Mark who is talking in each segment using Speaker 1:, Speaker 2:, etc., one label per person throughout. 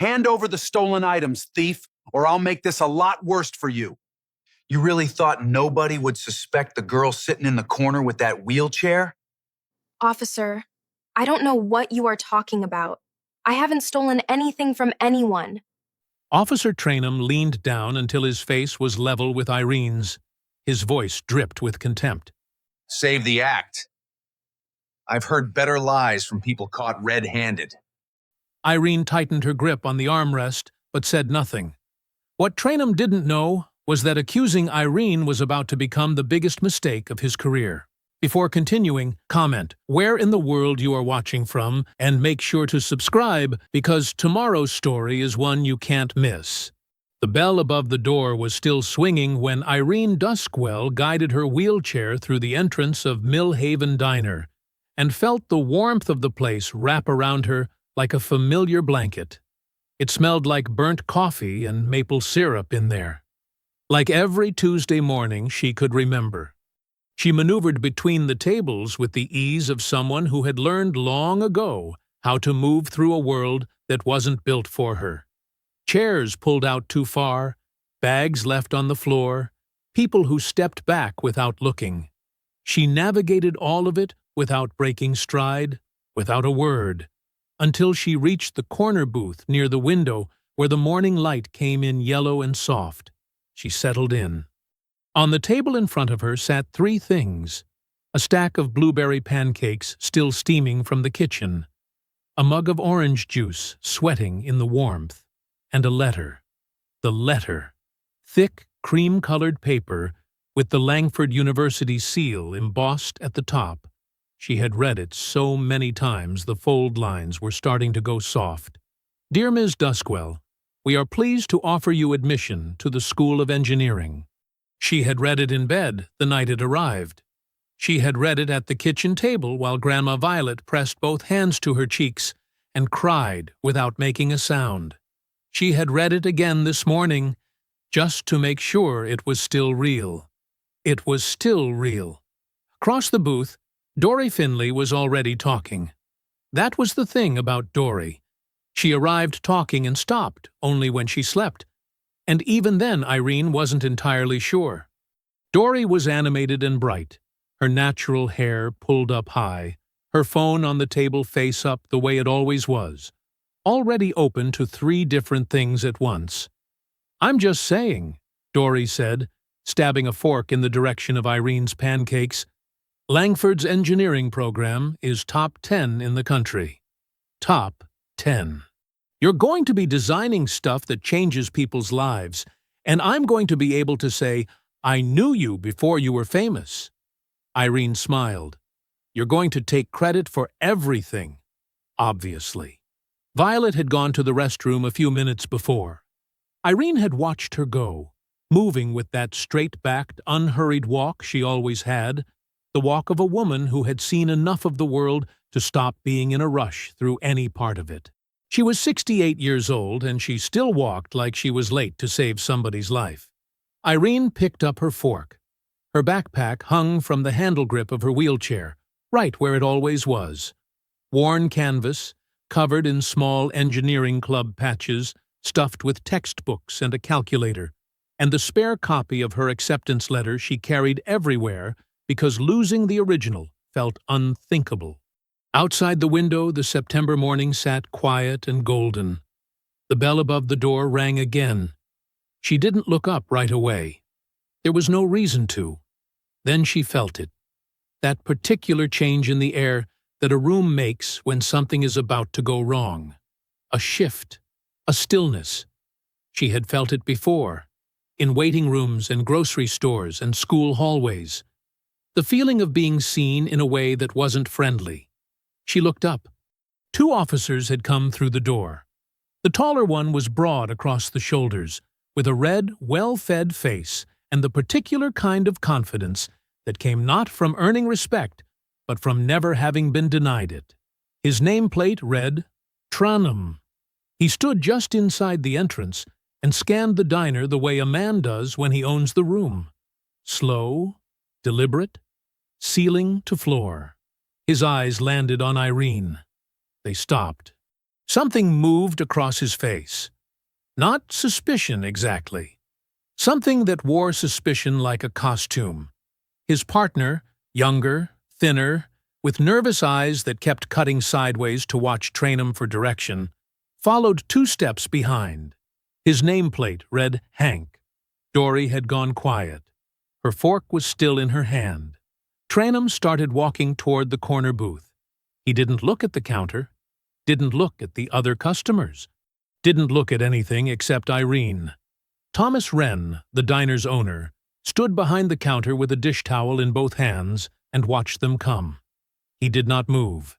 Speaker 1: Hand over the stolen items, thief, or I'll make this a lot worse for you. You really thought nobody would suspect the girl sitting in the corner with that wheelchair?
Speaker 2: Officer, I don't know what you are talking about. I haven't stolen anything from anyone.
Speaker 3: Officer Trainum leaned down until his face was level with Irene's. His voice dripped with contempt.
Speaker 4: Save the act. I've heard better lies from people caught red-handed.
Speaker 3: Irene tightened her grip on the armrest, but said nothing. What Trainum didn't know was that accusing Irene was about to become the biggest mistake of his career. Before continuing, comment where in the world you are watching from, and make sure to subscribe because tomorrow's story is one you can't miss. The bell above the door was still swinging when Irene Duskwell guided her wheelchair through the entrance of Millhaven Diner and felt the warmth of the place wrap around her like a familiar blanket. It smelled like burnt coffee and maple syrup in there. Like every Tuesday morning she could remember. She maneuvered between the tables with the ease of someone who had learned long ago how to move through a world that wasn't built for her. Chairs pulled out too far, bags left on the floor, people who stepped back without looking. She navigated all of it without breaking stride, without a word, until she reached the corner booth near the window where the morning light came in yellow and soft. She settled in. On the table in front of her sat three things: a stack of blueberry pancakes still steaming from the kitchen, a mug of orange juice sweating in the warmth, and a letter. The letter. Thick, cream-colored paper with the Langford University seal embossed at the top. She had read it so many times the fold lines were starting to go soft. Dear Ms. Duskwell, we are pleased to offer you admission to the School of Engineering. She had read it in bed the night it arrived. She had read it at the kitchen table while Grandma Violet pressed both hands to her cheeks and cried without making a sound. She had read it again this morning, just to make sure it was still real. It was still real. Across the booth, Dory Finley was already talking. That was the thing about Dory. She arrived talking and stopped only when she slept. And even then Irene wasn't entirely sure. Dory was animated and bright, her natural hair pulled up high, her phone on the table face up the way it always was, already open to three different things at once. I'm just saying, Dory said, stabbing a fork in the direction of Irene's pancakes. Langford's engineering program is top 10 in the country. Top 10. You're going to be designing stuff that changes people's lives, and I'm going to be able to say, I knew you before you were famous. Irene smiled. You're going to take credit for everything, obviously. Violet had gone to the restroom a few minutes before. Irene had watched her go, moving with that straight-backed, unhurried walk she always had, the walk of a woman who had seen enough of the world to stop being in a rush through any part of it. She was 68 years old, and she still walked like she was late to save somebody's life. Irene picked up her fork. Her backpack hung from the handle grip of her wheelchair, right where it always was. Worn canvas, covered in small engineering club patches, stuffed with textbooks and a calculator, and the spare copy of her acceptance letter she carried everywhere because losing the original felt unthinkable. Outside the window, the September morning sat quiet and golden. The bell above the door rang again. She didn't look up right away. There was no reason to. Then she felt it. That particular change in the air that a room makes when something is about to go wrong. A shift. A stillness. She had felt it before. In waiting rooms and grocery stores and school hallways. The feeling of being seen in a way that wasn't friendly. She looked up. Two officers had come through the door. The taller one was broad across the shoulders, with a red, well-fed face and the particular kind of confidence that came not from earning respect, but from never having been denied it. His nameplate read, Tranum. He stood just inside the entrance and scanned the diner the way a man does when he owns the room. Slow, deliberate, ceiling to floor. His eyes landed on Irene. They stopped. Something moved across his face. Not suspicion exactly. Something that wore suspicion like a costume. His partner, younger, thinner, with nervous eyes that kept cutting sideways to watch Trainum for direction, followed 2 steps behind. His nameplate read Hank. Dory had gone quiet. Her fork was still in her hand. Trainum started walking toward the corner booth. He didn't look at the counter, didn't look at the other customers, didn't look at anything except Irene. Thomas Wren, the diner's owner, stood behind the counter with a dish towel in both hands and watched them come. He did not move.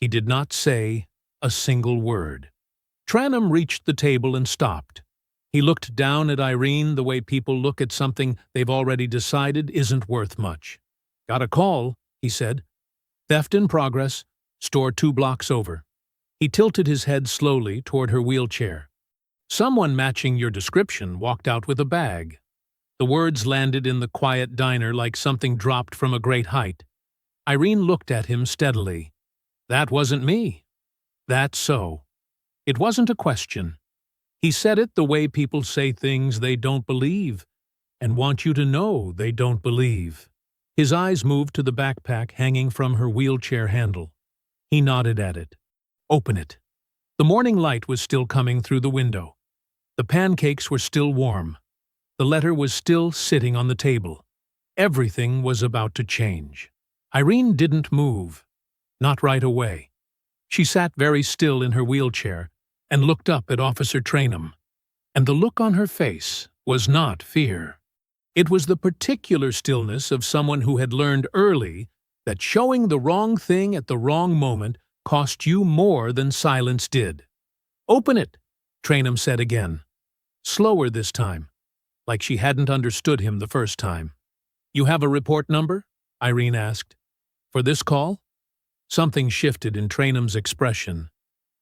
Speaker 3: He did not say a single word. Trainum reached the table and stopped. He looked down at Irene the way people look at something they've already decided isn't worth much. "Got a call," he said. "Theft in progress, store 2 blocks over." He tilted his head slowly toward her wheelchair. "Someone matching your description walked out with a bag." The words landed in the quiet diner like something dropped from a great height. Irene looked at him steadily. "That wasn't me." "That's so." It wasn't a question. He said it the way people say things they don't believe, and want you to know they don't believe. His eyes moved to the backpack hanging from her wheelchair handle. He nodded at it. "Open it." The morning light was still coming through the window. The pancakes were still warm. The letter was still sitting on the table. Everything was about to change. Irene didn't move. Not right away. She sat very still in her wheelchair and looked up at Officer Trainum. And the look on her face was not fear. It was the particular stillness of someone who had learned early that showing the wrong thing at the wrong moment cost you more than silence did. "Open it," Trainum said again. Slower this time, like she hadn't understood him the first time. "You have a report number?" Irene asked. "For this call?" Something shifted in Trainum's expression.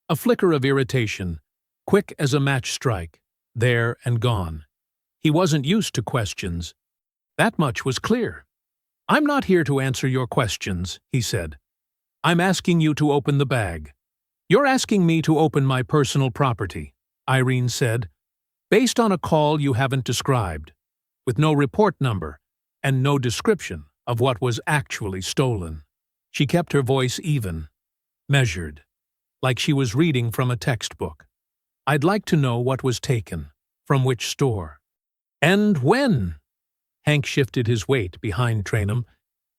Speaker 3: A flicker of irritation, quick as a match strike, there and gone. He wasn't used to questions. That much was clear. "I'm not here to answer your questions," he said. "I'm asking you to open the bag." "You're asking me to open my personal property," Irene said, "based on a call you haven't described, with no report number and no description of what was actually stolen." She kept her voice even, measured, like she was reading from a textbook. "I'd like to know what was taken, from which store." "And when?" Hank shifted his weight behind Trainum.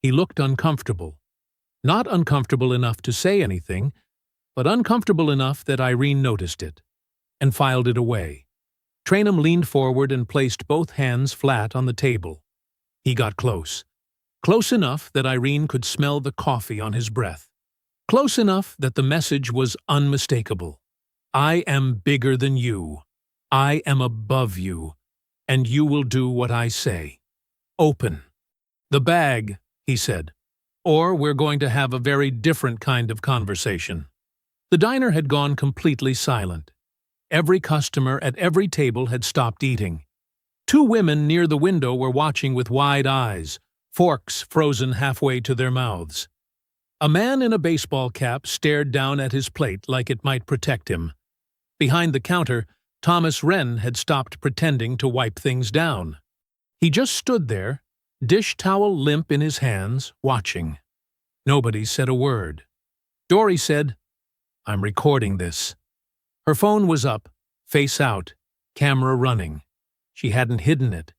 Speaker 3: He looked uncomfortable. Not uncomfortable enough to say anything, but uncomfortable enough that Irene noticed it, and filed it away. Trainum leaned forward and placed both hands flat on the table. He got close. Close enough that Irene could smell the coffee on his breath. Close enough that the message was unmistakable. "I am bigger than you. I am above you, and you will do what I say. Open." "The bag," he said, "or we're going to have a very different kind of conversation." The diner had gone completely silent. Every customer at every table had stopped eating. 2 women near the window were watching with wide eyes, forks frozen halfway to their mouths. A man in a baseball cap stared down at his plate like it might protect him. Behind the counter, Thomas Wren had stopped pretending to wipe things down. He just stood there, dish towel limp in his hands, watching. Nobody said a word. Dory said, "I'm recording this." Her phone was up, face out, camera running. She hadn't hidden it.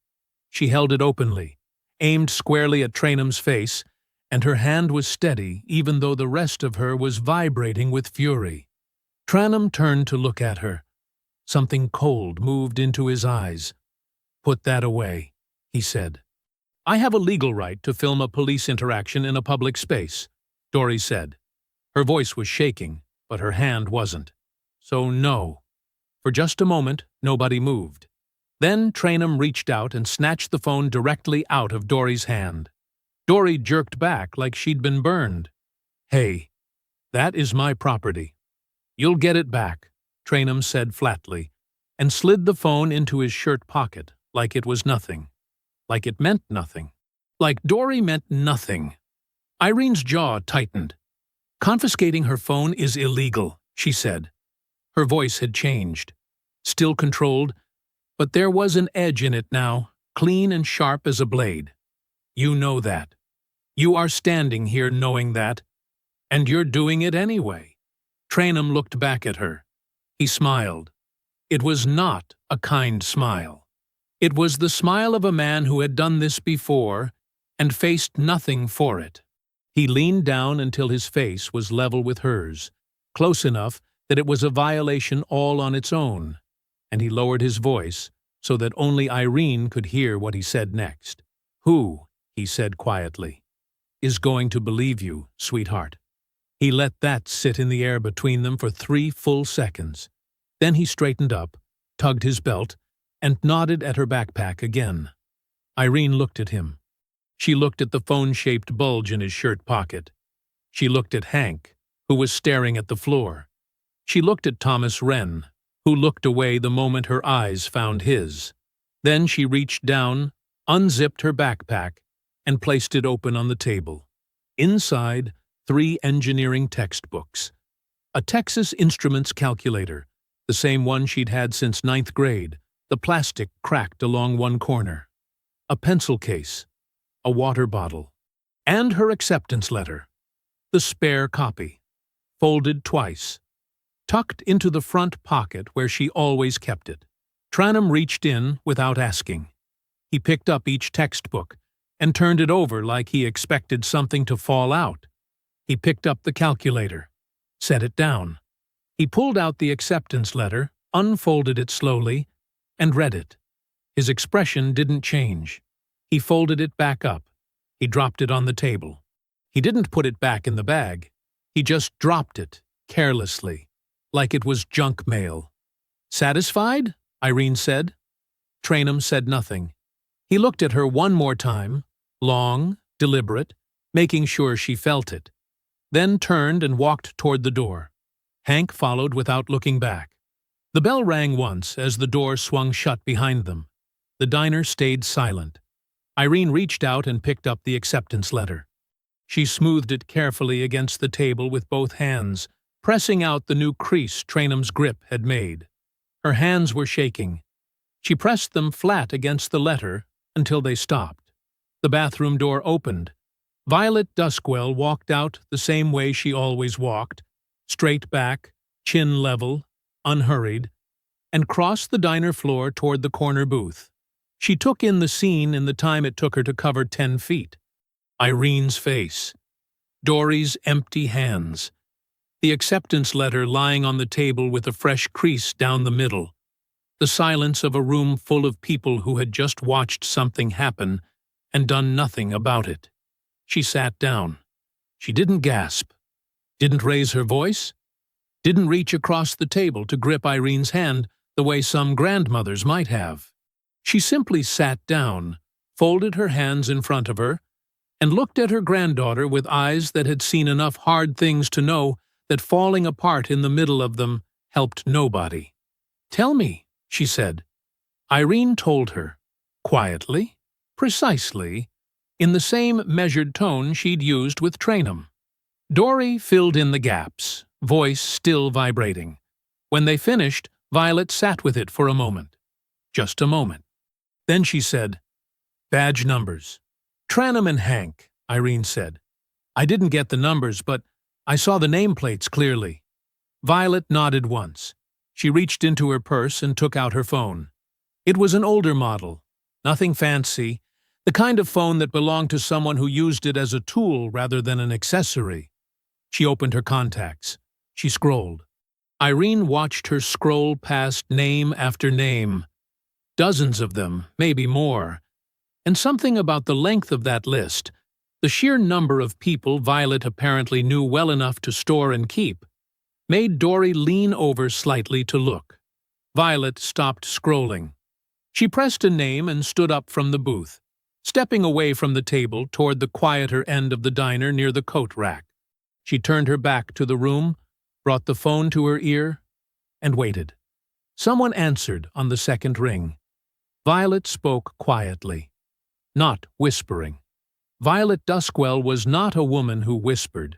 Speaker 3: She held it openly, aimed squarely at Trainum's face, and her hand was steady even though the rest of her was vibrating with fury. Trainum turned to look at her. Something cold moved into his eyes. "Put that away," he said. "I have a legal right to film a police interaction in a public space," Dory said. Her voice was shaking, but her hand wasn't. "So no." For just a moment, nobody moved. Then Trainum reached out and snatched the phone directly out of Dory's hand. Dory jerked back like she'd been burned. "Hey, that is my property." "You'll get it back," Trainum said flatly, and slid the phone into his shirt pocket like it was nothing. Like it meant nothing. Like Dory meant nothing. Irene's jaw tightened. "Confiscating her phone is illegal," she said. Her voice had changed. Still controlled, but there was an edge in it now, clean and sharp as a blade. You know that. You are standing here knowing that, and you're doing it anyway. Trainum looked back at her. He smiled. It was not a kind smile. It was the smile of a man who had done this before and faced nothing for it. He leaned down until his face was level with hers, close enough that it was a violation all on its own, and he lowered his voice so that only Irene could hear what he said next. "Who," he said quietly, "is going to believe you, sweetheart?" He let that sit in the air between them for 3 full seconds. Then he straightened up, tugged his belt, and nodded at her backpack again. Irene looked at him. She looked at the phone-shaped bulge in his shirt pocket. She looked at Hank, who was staring at the floor. She looked at Thomas Wren, who looked away the moment her eyes found his. Then she reached down, unzipped her backpack, and placed it open on the table. Inside, 3 engineering textbooks. A Texas Instruments calculator, the same one she'd had since 9th grade, the plastic cracked along one corner. A pencil case. A water bottle. And her acceptance letter. The spare copy. Folded twice. Tucked into the front pocket where she always kept it. Trainum reached in without asking. He picked up each textbook and turned it over like he expected something to fall out. He picked up the calculator, set it down. He pulled out the acceptance letter, unfolded it slowly, and read it. His expression didn't change. He folded it back up. He dropped it on the table. He didn't put it back in the bag. He just dropped it, carelessly, like it was junk mail. "Satisfied?" Irene said. Trainum said nothing. He looked at her one more time, long, deliberate, making sure she felt it, then turned and walked toward the door. Hank followed without looking back. The bell rang once as the door swung shut behind them. The diner stayed silent. Irene reached out and picked up the acceptance letter. She smoothed it carefully against the table with both hands, pressing out the new crease Trainum's grip had made. Her hands were shaking. She pressed them flat against the letter until they stopped. The bathroom door opened. Violet Duskwell walked out the same way she always walked, straight back, chin level, unhurried, and crossed the diner floor toward the corner booth. She took in the scene in the time it took her to cover 10 feet. Irene's face. Dory's empty hands. The acceptance letter lying on the table with a fresh crease down the middle. The silence of a room full of people who had just watched something happen and done nothing about it. She sat down. She didn't gasp. Didn't raise her voice. Didn't reach across the table to grip Irene's hand the way some grandmothers might have. She simply sat down, folded her hands in front of her, and looked at her granddaughter with eyes that had seen enough hard things to know that falling apart in the middle of them helped nobody. "Tell me," she said. Irene told her, quietly, precisely, in the same measured tone she'd used with Trainum. Dory filled in the gaps, voice still vibrating. When they finished, Violet sat with it for a moment. Just a moment. Then she said, "Badge numbers." "Trainum and Hank," Irene said. "I didn't get the numbers, but I saw the nameplates clearly." Violet nodded once. She reached into her purse and took out her phone. It was an older model, nothing fancy, the kind of phone that belonged to someone who used it as a tool rather than an accessory. She opened her contacts. She scrolled. Irene watched her scroll past name after name. Dozens of them, maybe more. And something about the length of that list, the sheer number of people Violet apparently knew well enough to store and keep, made Dory lean over slightly to look. Violet stopped scrolling. She pressed a name and stood up from the booth, stepping away from the table toward the quieter end of the diner near the coat rack. She turned her back to the room, brought the phone to her ear, and waited. Someone answered on the second ring. Violet spoke quietly, not whispering. Violet Duskwell was not a woman who whispered,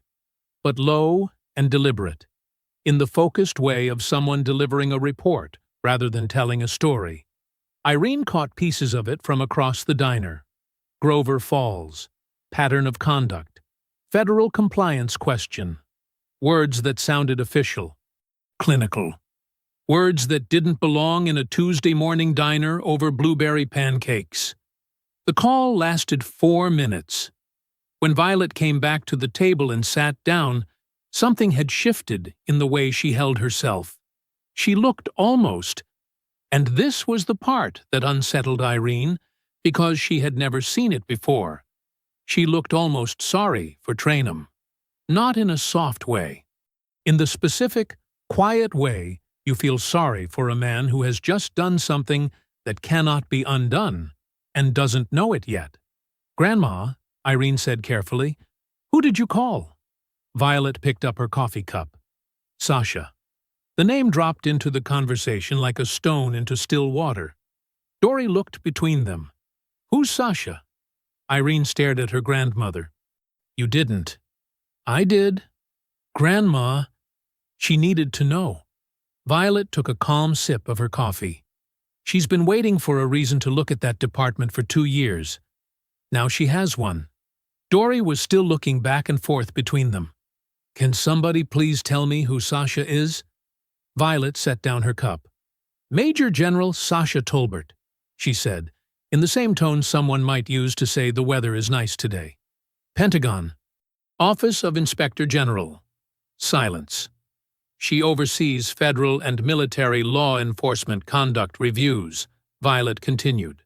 Speaker 3: but low and deliberate. in the focused way of someone delivering a report rather than telling a story. Irene caught pieces of it from across the diner. Grover Falls, pattern of conduct, federal compliance question, words that sounded official, clinical, words that didn't belong in a Tuesday morning diner over blueberry pancakes. The call lasted 4 minutes. When Violet came back to the table and sat down, something had shifted in the way she held herself. She looked almost, and this was the part that unsettled Irene, because she had never seen it before. She looked almost sorry for Trainum. Not in a soft way. In the specific, quiet way you feel sorry for a man who has just done something that cannot be undone and doesn't know it yet. "Grandma," Irene said carefully, "who did you call?" Violet picked up her coffee cup. "Sasha." The name dropped into the conversation like a stone into still water. Dory looked between them. "Who's Sasha?" Irene stared at her grandmother. "You didn't." "I did." "Grandma." She needed to know. Violet took a calm sip of her coffee. She's been waiting for a reason to look at that department for 2 years. Now she has one. Dory was still looking back and forth between them. "Can somebody please tell me who Sasha is?" Violet set down her cup. "Major General Sasha Tolbert," she said, in the same tone someone might use to say the weather is nice today. "Pentagon. Office of Inspector General." Silence. "She oversees federal and military law enforcement conduct reviews," Violet continued.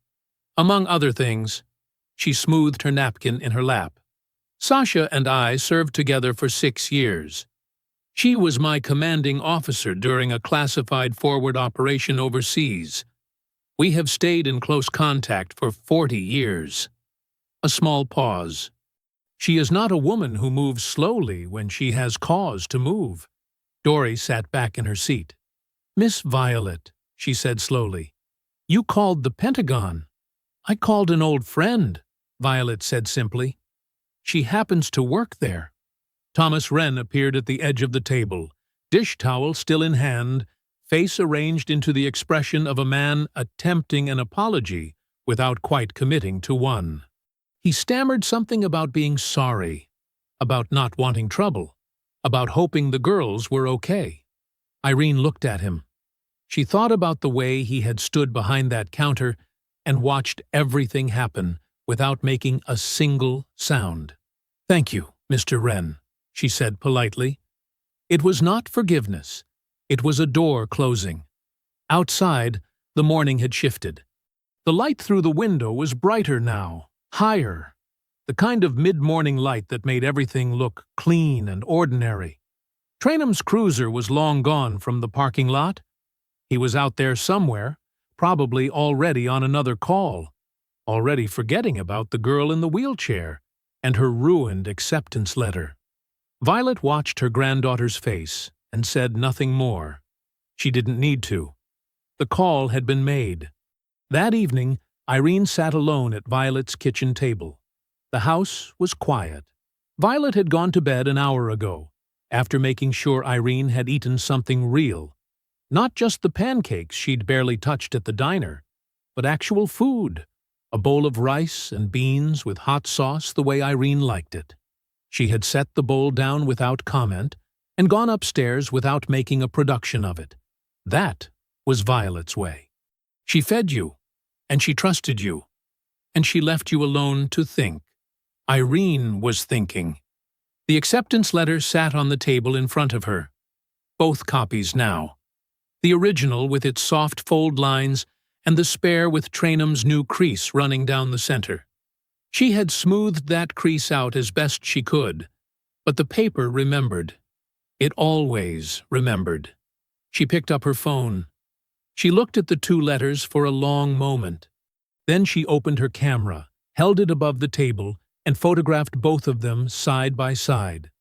Speaker 3: "Among other things," she smoothed her napkin in her lap. "Sasha and I served together for 6 years. She was my commanding officer during a classified forward operation overseas. We have stayed in close contact for 40 years. A small pause. "She is not a woman who moves slowly when she has cause to move." Dory sat back in her seat. "Miss Violet," she said slowly, "you called the Pentagon." "I called an old friend," Violet said simply. "She happens to work there." Thomas Wren appeared at the edge of the table, dish towel still in hand, face arranged into the expression of a man attempting an apology without quite committing to one. He stammered something about being sorry, about not wanting trouble, about hoping the girls were okay. Irene looked at him. She thought about the way he had stood behind that counter and watched everything happen without making a single sound. "Thank you, Mr. Wren," she said politely. It was not forgiveness. It was a door closing. Outside, the morning had shifted. The light through the window was brighter now, higher, the kind of mid-morning light that made everything look clean and ordinary. Trainum's cruiser was long gone from the parking lot. He was out there somewhere, probably already on another call, already forgetting about the girl in the wheelchair and her ruined acceptance letter. Violet watched her granddaughter's face and said nothing more. She didn't need to. The call had been made. That evening, Irene sat alone at Violet's kitchen table. The house was quiet. Violet had gone to bed an hour ago, after making sure Irene had eaten something real. Not just the pancakes she'd barely touched at the diner, but actual food, a bowl of rice and beans with hot sauce the way Irene liked it. She had set the bowl down without comment and gone upstairs without making a production of it. That was Violet's way. She fed you, and she trusted you, and she left you alone to think. Irene was thinking. The acceptance letter sat on the table in front of her. Both copies now. The original with its soft fold lines and the spare with Trainum's new crease running down the center. She had smoothed that crease out as best she could, but the paper remembered. It always remembered. She picked up her phone. She looked at the 2 letters for a long moment. Then she opened her camera, held it above the table, and photographed both of them side by side.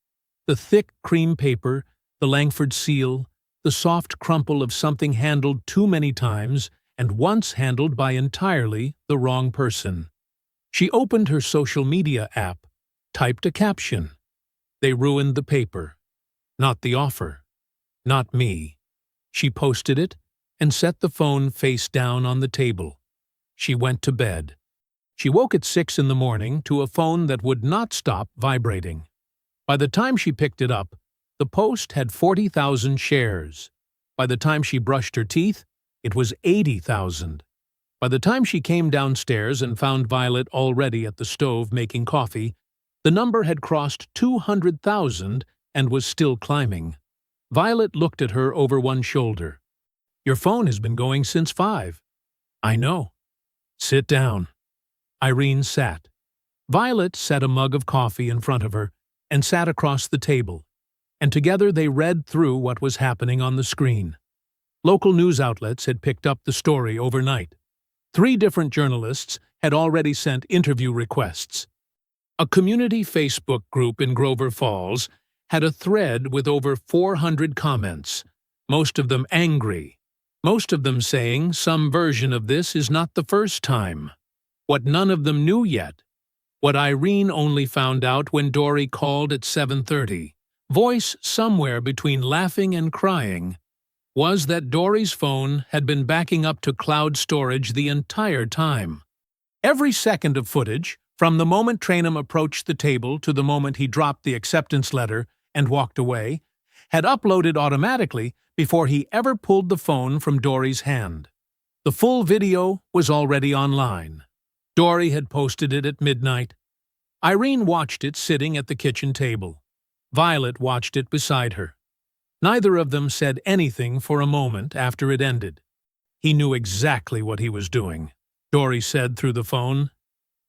Speaker 3: The thick cream paper, the Langford seal, the soft crumple of something handled too many times and once handled by entirely the wrong person. She opened her social media app, typed a caption. They ruined the paper, not the offer. Not me. She posted it and set the phone face down on the table. She went to bed. She woke at 6 in the morning to a phone that would not stop vibrating. By the time she picked it up, the post had 40,000 shares. By the time she brushed her teeth, it was 80,000. By the time she came downstairs and found Violet already at the stove making coffee, the number had crossed 200,000 and was still climbing. Violet looked at her over one shoulder. "Your phone has been going since 5. "I know." "Sit down." Irene sat. Violet set a mug of coffee in front of her and sat across the table, and together they read through what was happening on the screen. Local news outlets had picked up the story overnight. 3 different journalists had already sent interview requests. A community Facebook group in Grover Falls had a thread with over 400 comments, most of them angry, most of them saying some version of this is not the first time. What none of them knew yet, what Irene only found out when Dory called at 7:30, voice somewhere between laughing and crying, was that Dory's phone had been backing up to cloud storage the entire time. Every second of footage, from the moment Trainum approached the table to the moment he dropped the acceptance letter and walked away, had uploaded automatically before he ever pulled the phone from Dory's hand. The full video was already online. Dory had posted it at midnight. Irene watched it sitting at the kitchen table. Violet watched it beside her. Neither of them said anything for a moment after it ended. He knew exactly what he was doing, Dory said through the phone.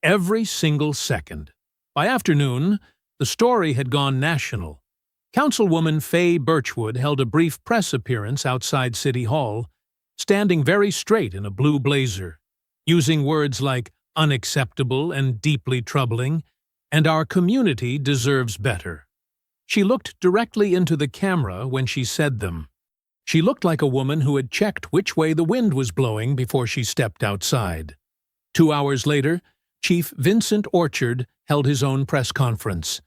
Speaker 3: Every single second. By afternoon, the story had gone national. Councilwoman Faye Birchwood held a brief press appearance outside City Hall, standing very straight in a blue blazer, using words like unacceptable and deeply troubling, and our community deserves better. She looked directly into the camera when she said them. She looked like a woman who had checked which way the wind was blowing before she stepped outside. 2 hours later, Chief Vincent Orchard held his own press conference.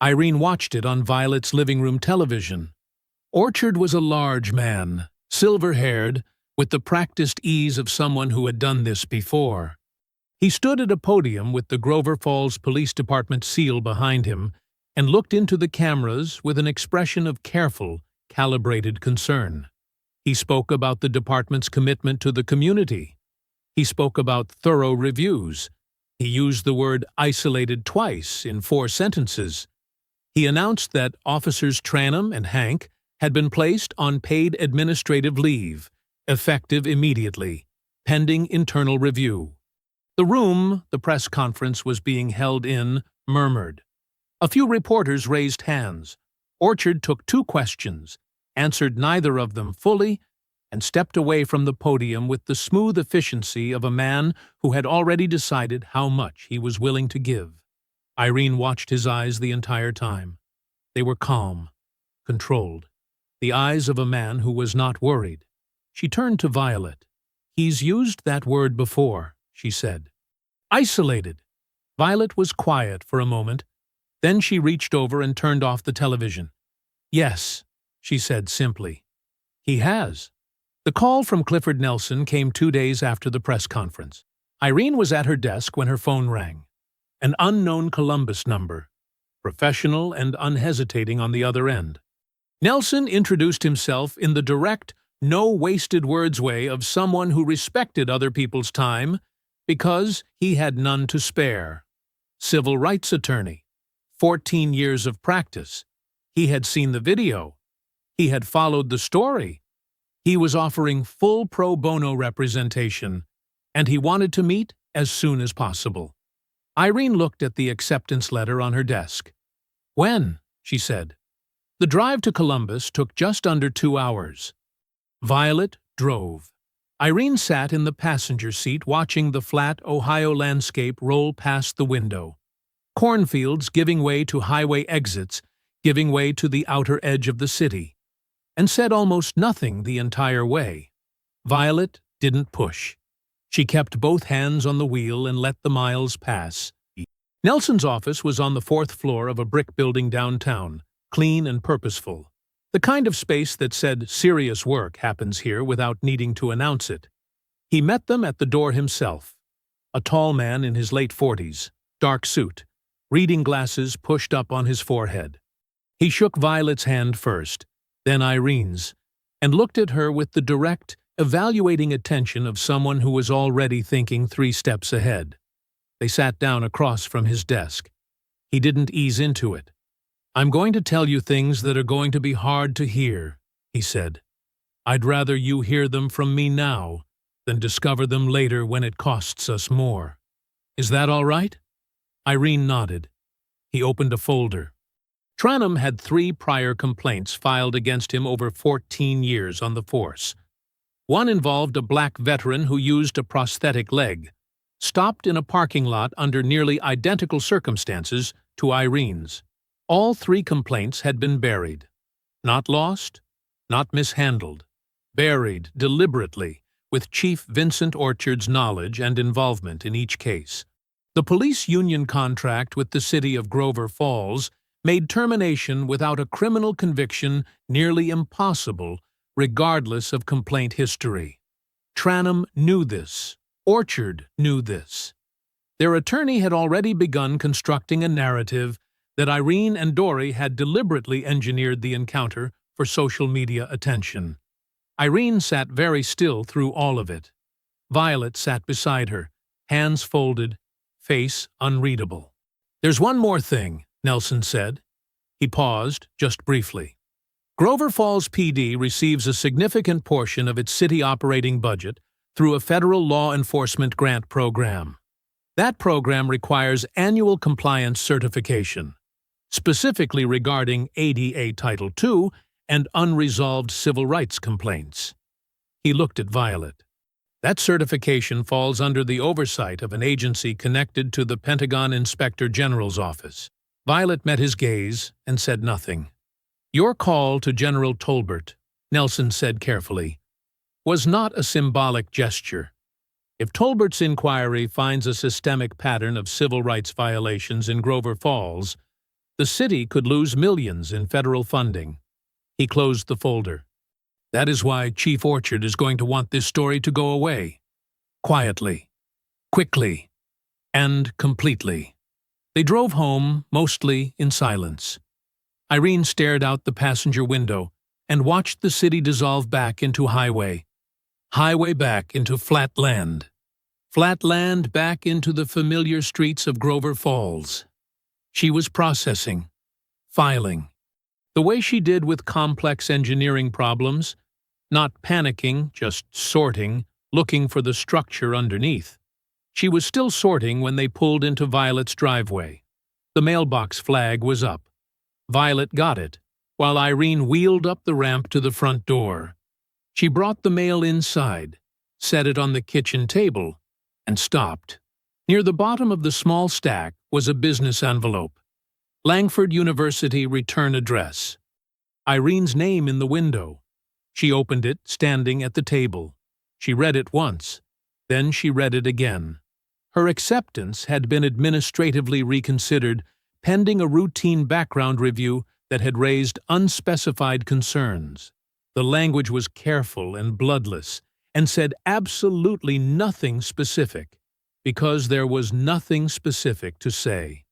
Speaker 3: Irene watched it on Violet's living room television. Orchard was a large man, silver-haired, with the practiced ease of someone who had done this before. He stood at a podium with the Grover Falls Police Department seal behind him and looked into the cameras with an expression of careful, calibrated concern. He spoke about the department's commitment to the community. He spoke about thorough reviews. He used the word isolated twice in 4 sentences. He announced that Officers Tranum and Hank had been placed on paid administrative leave, effective immediately, pending internal review. The room the press conference was being held in murmured. A few reporters raised hands. Orchard took 2 questions, answered neither of them fully, and stepped away from the podium with the smooth efficiency of a man who had already decided how much he was willing to give. Irene watched his eyes the entire time. They were calm, controlled, the eyes of a man who was not worried. She turned to Violet. "He's used that word before," she said. "Isolated." Violet was quiet for a moment. Then she reached over and turned off the television. "Yes," she said simply. "He has." The call from Clifford Nelson came 2 days after the press conference. Irene was at her desk when her phone rang. An unknown Columbus number, professional and unhesitating on the other end. Nelson introduced himself in the direct, no-wasted-words way of someone who respected other people's time because he had none to spare. Civil rights attorney. 14 years of practice. He had seen the video. He had followed the story. He was offering full pro bono representation, and he wanted to meet as soon as possible. Irene looked at the acceptance letter on her desk. "When?" she said. The drive to Columbus took just under 2 hours. Violet drove. Irene sat in the passenger seat watching the flat Ohio landscape roll past the window. Cornfields giving way to highway exits, giving way to the outer edge of the city, and said almost nothing the entire way. Violet didn't push. She kept both hands on the wheel and let the miles pass. Nelson's office was on the 4th floor of a brick building downtown, clean and purposeful. The kind of space that said serious work happens here without needing to announce it. He met them at the door himself. A tall man in his late 40s, dark suit, reading glasses pushed up on his forehead. He shook Violet's hand first, then Irene's, and looked at her with the direct, evaluating attention of someone who was already thinking 3 steps ahead. They sat down across from his desk. He didn't ease into it. "I'm going to tell you things that are going to be hard to hear," he said. "I'd rather you hear them from me now than discover them later when it costs us more. Is that all right?" Irene nodded. He opened a folder. Tranum had 3 prior complaints filed against him over 14 years on the force. One involved a black veteran who used a prosthetic leg, stopped in a parking lot under nearly identical circumstances to Irene's. All 3 complaints had been buried. Not lost, not mishandled. Buried deliberately, with Chief Vincent Orchard's knowledge and involvement in each case. The police union contract with the city of Grover Falls made termination without a criminal conviction nearly impossible, regardless of complaint history. Tranum knew this. Orchard knew this. Their attorney had already begun constructing a narrative that Irene and Dory had deliberately engineered the encounter for social media attention. Irene sat very still through all of it. Violet sat beside her, hands folded, face unreadable. "There's one more thing," Nelson said. He paused, just briefly. "Grover Falls PD receives a significant portion of its city operating budget through a federal law enforcement grant program. That program requires annual compliance certification, specifically regarding ADA Title II and unresolved civil rights complaints." He looked at Violet. "That certification falls under the oversight of an agency connected to the Pentagon Inspector General's office." Violet met his gaze and said nothing. "Your call to General Tolbert," Nelson said carefully, "was not a symbolic gesture. If Tolbert's inquiry finds a systemic pattern of civil rights violations in Grover Falls, the city could lose millions in federal funding." He closed the folder. "That is why Chief Orchard is going to want this story to go away. Quietly, quickly, and completely." They drove home, mostly in silence. Irene stared out the passenger window and watched the city dissolve back into highway. Highway back into flat land. Flat land back into the familiar streets of Grover Falls. She was processing, filing, the way she did with complex engineering problems, not panicking, just sorting, looking for the structure underneath. She was still sorting when they pulled into Violet's driveway. The mailbox flag was up. Violet got it, while Irene wheeled up the ramp to the front door. She brought the mail inside, set it on the kitchen table, and stopped. Near the bottom of the small stack was a business envelope. Langford University return address. Irene's name in the window. She opened it, standing at the table. She read it once. Then she read it again. Her acceptance had been administratively reconsidered, pending a routine background review that had raised unspecified concerns. The language was careful and bloodless, and said absolutely nothing specific, because there was nothing specific to say.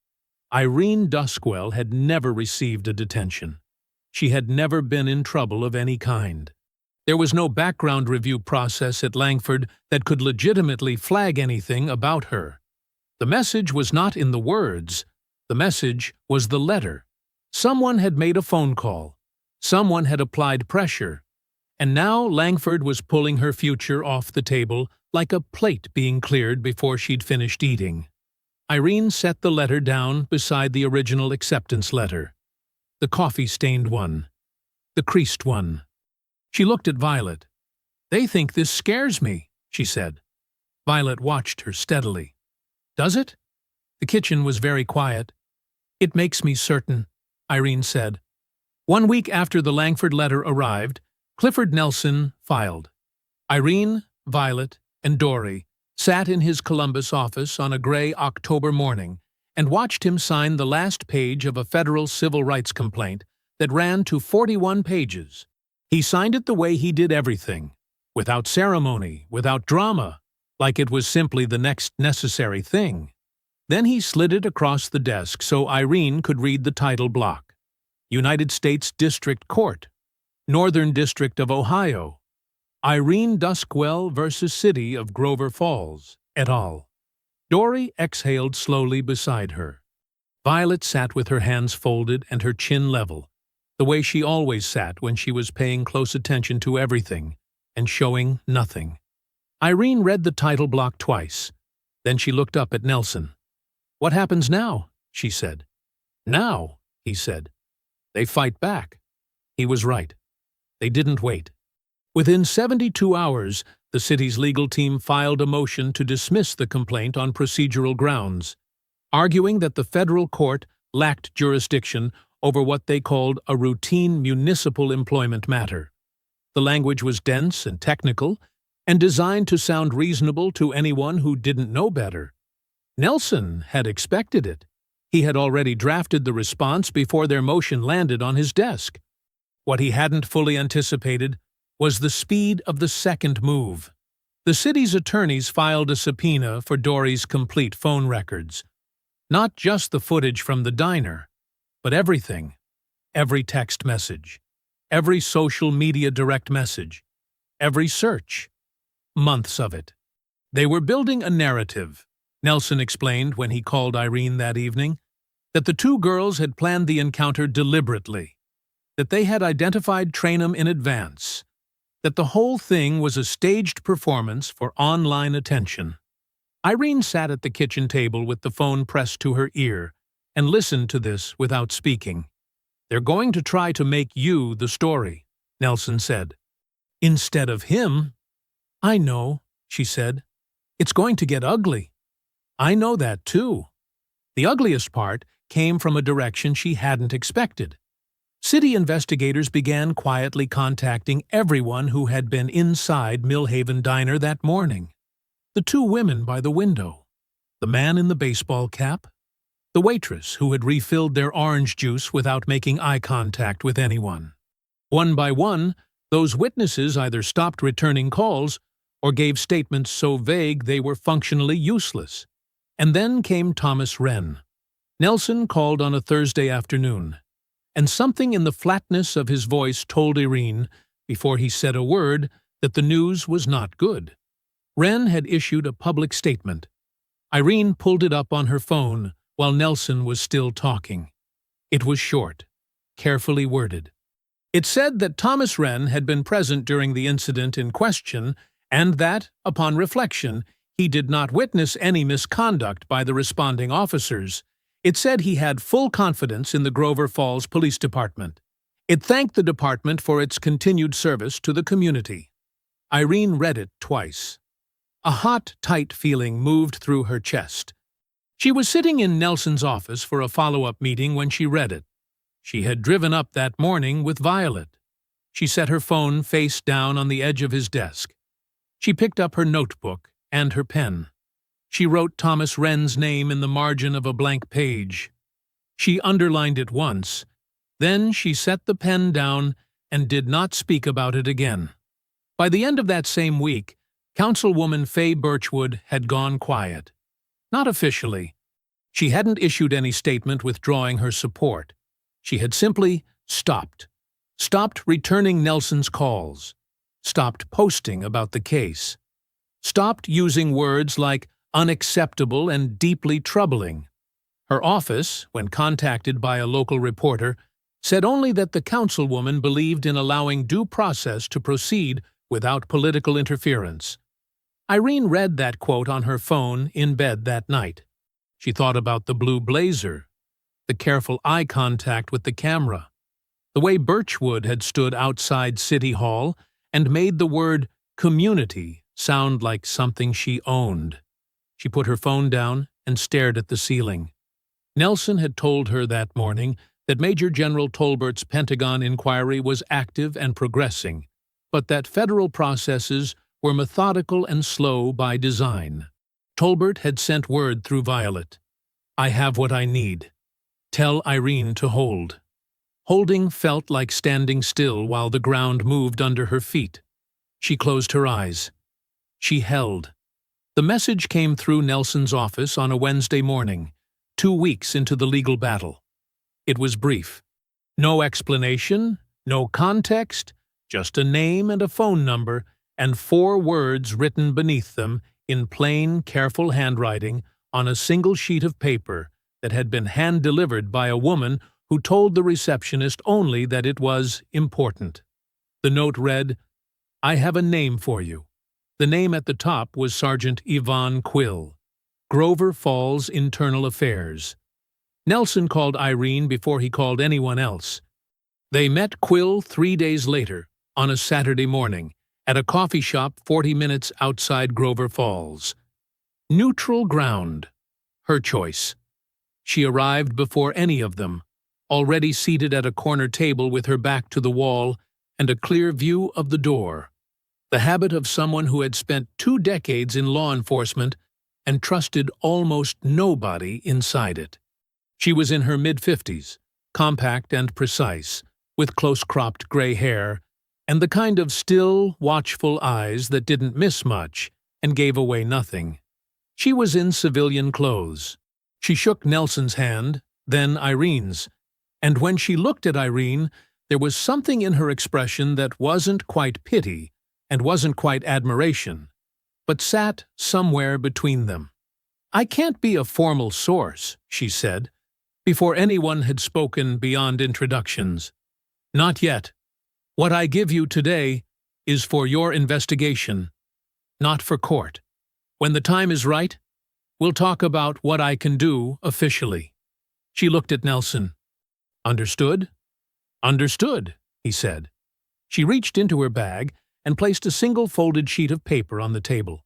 Speaker 3: Irene Duskwell had never received a detention. She had never been in trouble of any kind. There was no background review process at Langford that could legitimately flag anything about her. The message was not in the words. The message was the letter. Someone had made a phone call. Someone had applied pressure. And now Langford was pulling her future off the table like a plate being cleared before she'd finished eating. Irene set the letter down beside the original acceptance letter. The coffee-stained one. The creased one. She looked at Violet. "They think this scares me," she said. Violet watched her steadily. "Does it?" The kitchen was very quiet. "It makes me certain," Irene said. 1 week after the Langford letter arrived, Clifford Nelson filed. Irene, Violet, and Dory sat in his Columbus office on a gray October morning and watched him sign the last page of a federal civil rights complaint that ran to 41 pages. He signed it the way he did everything, without ceremony, without drama, like it was simply the next necessary thing. Then he slid it across the desk so Irene could read the title block. United States District Court, Northern District of Ohio, Irene Duskwell versus City of Grover Falls, et al. Dory exhaled slowly beside her. Violet sat with her hands folded and her chin level, the way she always sat when she was paying close attention to everything and showing nothing. Irene read the title block twice. Then she looked up at Nelson. "What happens now?" she said. "Now," he said. "They fight back." He was right. They didn't wait. Within 72 hours, the city's legal team filed a motion to dismiss the complaint on procedural grounds, arguing that the federal court lacked jurisdiction over what they called a routine municipal employment matter. The language was dense and technical, and designed to sound reasonable to anyone who didn't know better. Nelson had expected it. He had already drafted the response before their motion landed on his desk. What he hadn't fully anticipated was the speed of the second move. The city's attorneys filed a subpoena for Dory's complete phone records. Not just the footage from the diner, but everything. Every text message, every social media direct message, every search. Months of it. They were building a narrative, Nelson explained when he called Irene that evening, that the two girls had planned the encounter deliberately, that they had identified Trainum in advance, that the whole thing was a staged performance for online attention. Irene sat at the kitchen table with the phone pressed to her ear and listened to this without speaking. "They're going to try to make you the story," Nelson said. "Instead of him." "I know," she said. "It's going to get ugly." "I know that too." The ugliest part came from a direction she hadn't expected. City investigators began quietly contacting everyone who had been inside Millhaven Diner that morning. The two women by the window, the man in the baseball cap, the waitress who had refilled their orange juice without making eye contact with anyone. One by one, those witnesses either stopped returning calls or gave statements so vague they were functionally useless. And then came Thomas Wren. Nelson called on a Thursday afternoon, and something in the flatness of his voice told Irene, before he said a word, that the news was not good. Wren had issued a public statement. Irene pulled it up on her phone while Nelson was still talking. It was short, carefully worded. It said that Thomas Wren had been present during the incident in question and that, upon reflection, he did not witness any misconduct by the responding officers. It said he had full confidence in the Grover Falls Police Department. It thanked the department for its continued service to the community. Irene read it twice. A hot, tight feeling moved through her chest. She was sitting in Nelson's office for a follow-up meeting when she read it. She had driven up that morning with Violet. She set her phone face down on the edge of his desk. She picked up her notebook and her pen. She wrote Thomas Wren's name in the margin of a blank page. She underlined it once. Then she set the pen down and did not speak about it again. By the end of that same week, Councilwoman Fay Birchwood had gone quiet. Not officially. She hadn't issued any statement withdrawing her support. She had simply stopped. Stopped returning Nelson's calls. Stopped posting about the case. Stopped using words like unacceptable and deeply troubling. Her office, when contacted by a local reporter, said only that the councilwoman believed in allowing due process to proceed without political interference. Irene read that quote on her phone in bed that night. She thought about the blue blazer, the careful eye contact with the camera, the way Birchwood had stood outside City Hall and made the word community sound like something she owned. She put her phone down and stared at the ceiling. Nelson had told her that morning that Major General Tolbert's Pentagon inquiry was active and progressing, but that federal processes were methodical and slow by design. Tolbert had sent word through Violet. "I have what I need. Tell Irene to hold." Holding felt like standing still while the ground moved under her feet. She closed her eyes. She held. The message came through Nelson's office on a Wednesday morning, 2 weeks into the legal battle. It was brief. No explanation, no context, just a name and a phone number, and 4 words written beneath them in plain, careful handwriting on a single sheet of paper that had been hand-delivered by a woman who told the receptionist only that it was important. The note read, "I have a name for you." The name at the top was Sergeant Yvonne Quill, Grover Falls Internal Affairs. Nelson called Irene before he called anyone else. They met Quill 3 days later, on a Saturday morning, at a coffee shop 40 minutes outside Grover Falls. Neutral ground. Her choice. She arrived before any of them, already seated at a corner table with her back to the wall and a clear view of the door. The habit of someone who had spent 2 decades in law enforcement and trusted almost nobody inside it. She was in her mid-50s, compact and precise, with close-cropped gray hair, and the kind of still, watchful eyes that didn't miss much and gave away nothing. She was in civilian clothes. She shook Nelson's hand, then Irene's, and when she looked at Irene, there was something in her expression that wasn't quite pity and wasn't quite admiration, but sat somewhere between them. "I can't be a formal source," she said, before anyone had spoken beyond introductions. "Not yet. What I give you today is for your investigation, not for court. When the time is right, we'll talk about what I can do officially." She looked at Nelson. "Understood?" "Understood," he said. She reached into her bag and placed a single folded sheet of paper on the table.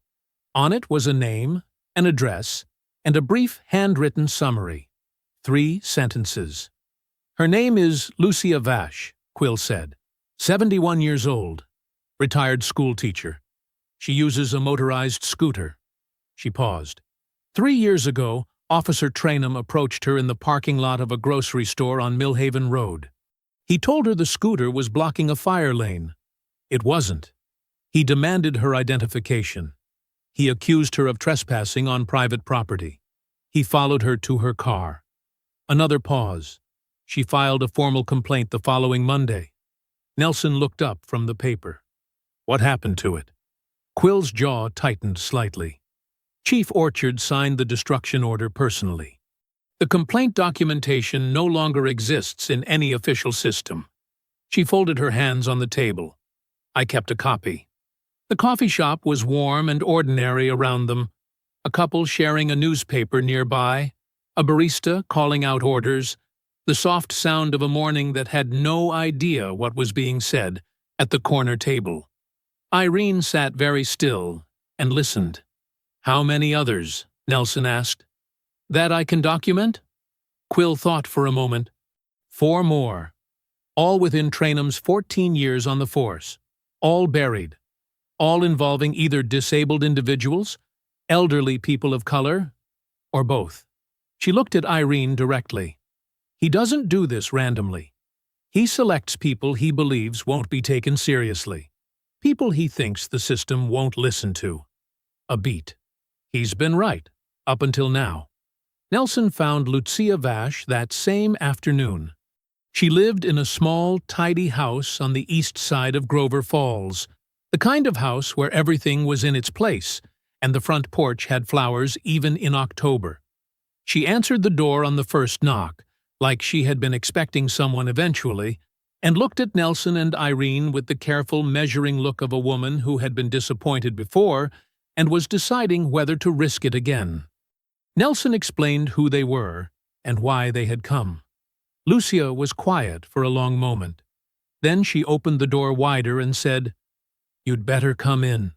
Speaker 3: On it was a name, an address, and a brief handwritten summary. 3 sentences. "Her name is Lucia Vash," Quill said. 71 years old. Retired schoolteacher. She uses a motorized scooter. She paused. 3 years ago, Officer Trainum approached her in the parking lot of a grocery store on Millhaven Road. He told her the scooter was blocking a fire lane. It wasn't. He demanded her identification. He accused her of trespassing on private property. He followed her to her car. Another pause. She filed a formal complaint the following Monday. Nelson looked up from the paper. What happened to it? Quill's jaw tightened slightly. Chief Orchard signed the destruction order personally. The complaint documentation no longer exists in any official system. She folded her hands on the table. I kept a copy. The coffee shop was warm and ordinary around them. A couple sharing a newspaper nearby, a barista calling out orders, the soft sound of a morning that had no idea what was being said at the corner table. Irene sat very still and listened. How many others? Nelson asked. That I can document? Quill thought for a moment. 4 more. All within Trainum's 14 years on the force. All buried. All involving either disabled individuals, elderly people of color, or both. She looked at Irene directly. He doesn't do this randomly. He selects people he believes won't be taken seriously. People he thinks the system won't listen to. A beat. He's been right, up until now. Nelson found Lucia Vash that same afternoon. She lived in a small, tidy house on the east side of Grover Falls, the kind of house where everything was in its place, and the front porch had flowers even in October. She answered the door on the first knock, like she had been expecting someone eventually, and looked at Nelson and Irene with the careful, measuring look of a woman who had been disappointed before and was deciding whether to risk it again. Nelson explained who they were and why they had come. Lucia was quiet for a long moment. Then she opened the door wider and said, "You'd better come in."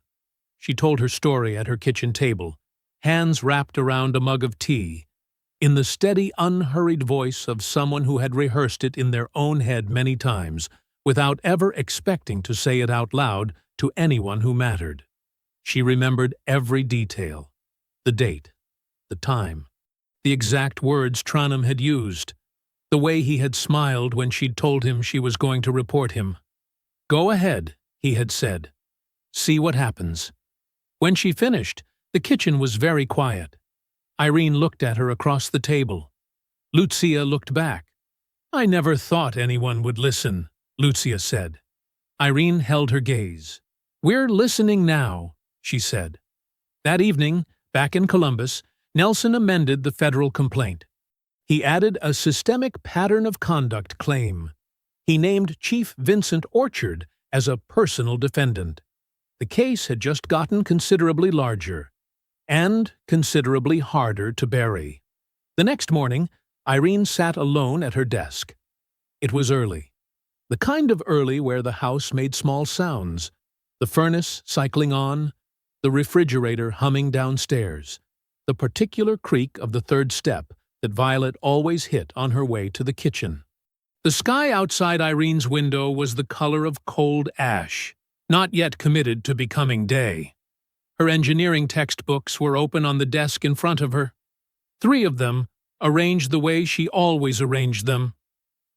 Speaker 3: She told her story at her kitchen table, hands wrapped around a mug of tea, in the steady, unhurried voice of someone who had rehearsed it in their own head many times, without ever expecting to say it out loud to anyone who mattered. She remembered every detail, the date, the time, the exact words Trainum had used. The way he had smiled when she'd told him she was going to report him. "Go ahead," he had said. "See what happens." When she finished, the kitchen was very quiet. Irene looked at her across the table. Lucia looked back. "I never thought anyone would listen," Lucia said. Irene held her gaze. "We're listening now," she said. That evening, back in Columbus, Nelson amended the federal complaint. He added a systemic pattern of conduct claim. He named Chief Vincent Orchard as a personal defendant. The case had just gotten considerably larger and considerably harder to bury. The next morning, Irene sat alone at her desk. It was early. The kind of early where the house made small sounds, the furnace cycling on, the refrigerator humming downstairs, the particular creak of the third step that Violet always hit on her way to the kitchen. The sky outside Irene's window was the color of cold ash, not yet committed to becoming day. Her engineering textbooks were open on the desk in front of her. 3 of them, arranged the way she always arranged them.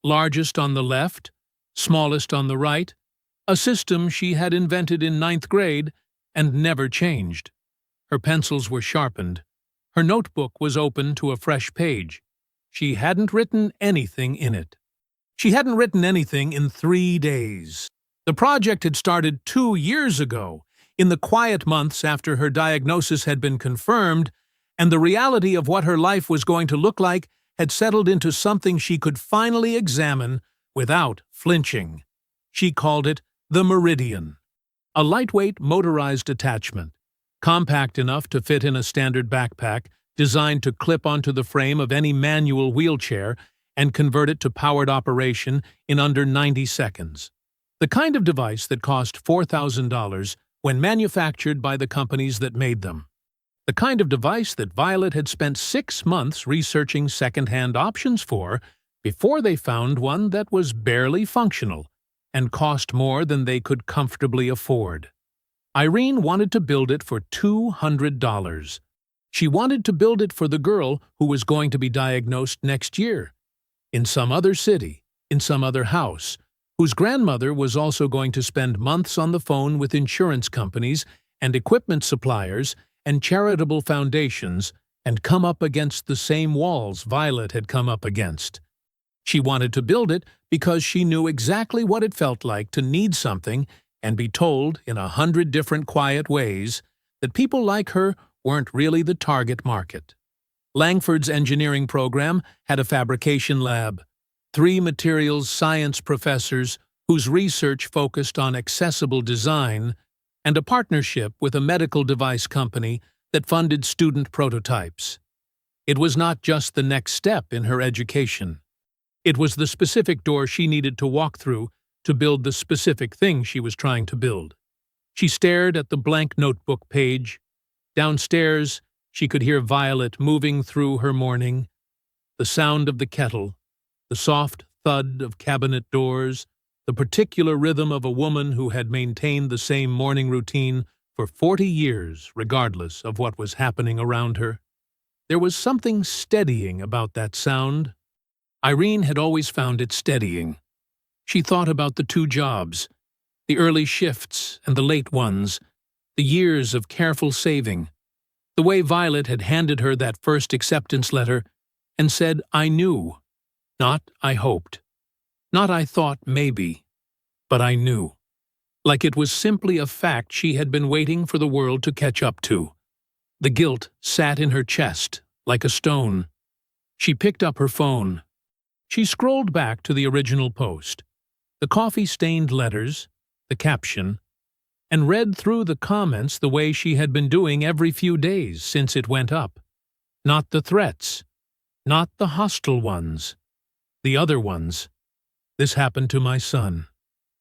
Speaker 3: Largest on the left, smallest on the right, a system she had invented in 9th grade and never changed. Her pencils were sharpened. Her notebook was open to a fresh page. She hadn't written anything in it. She hadn't written anything in 3 days. The project had started 2 years ago, in the quiet months after her diagnosis had been confirmed, and the reality of what her life was going to look like had settled into something she could finally examine without flinching. She called it the Meridian, a lightweight motorized attachment, compact enough to fit in a standard backpack, designed to clip onto the frame of any manual wheelchair and convert it to powered operation in under 90 seconds. The kind of device that cost $4,000 when manufactured by the companies that made them. The kind of device that Violet had spent 6 months researching second-hand options for before they found one that was barely functional and cost more than they could comfortably afford. Irene wanted to build it for $200. She wanted to build it for the girl who was going to be diagnosed next year, in some other city, in some other house, whose grandmother was also going to spend months on the phone with insurance companies and equipment suppliers and charitable foundations and come up against the same walls Violet had come up against. She wanted to build it because she knew exactly what it felt like to need something and be told in 100 different quiet ways that people like her weren't really the target market. Langford's engineering program had a fabrication lab, 3 materials science professors whose research focused on accessible design, and a partnership with a medical device company that funded student prototypes. It was not just the next step in her education. It was the specific door she needed to walk through to build the specific thing she was trying to build. She stared at the blank notebook page. Downstairs, she could hear Violet moving through her morning, the sound of the kettle, the soft thud of cabinet doors, the particular rhythm of a woman who had maintained the same morning routine for 40 years, regardless of what was happening around her. There was something steadying about that sound. Irene had always found it steadying. She thought about the 2 jobs, the early shifts and the late ones, the years of careful saving, the way Violet had handed her that first acceptance letter and said, "I knew," not "I hoped," not "I thought maybe," but "I knew." Like it was simply a fact she had been waiting for the world to catch up to. The guilt sat in her chest, like a stone. She picked up her phone. She scrolled back to the original post, the coffee-stained letters, the caption, and read through the comments the way she had been doing every few days since it went up. Not the threats, not the hostile ones, the other ones. "This happened to my son.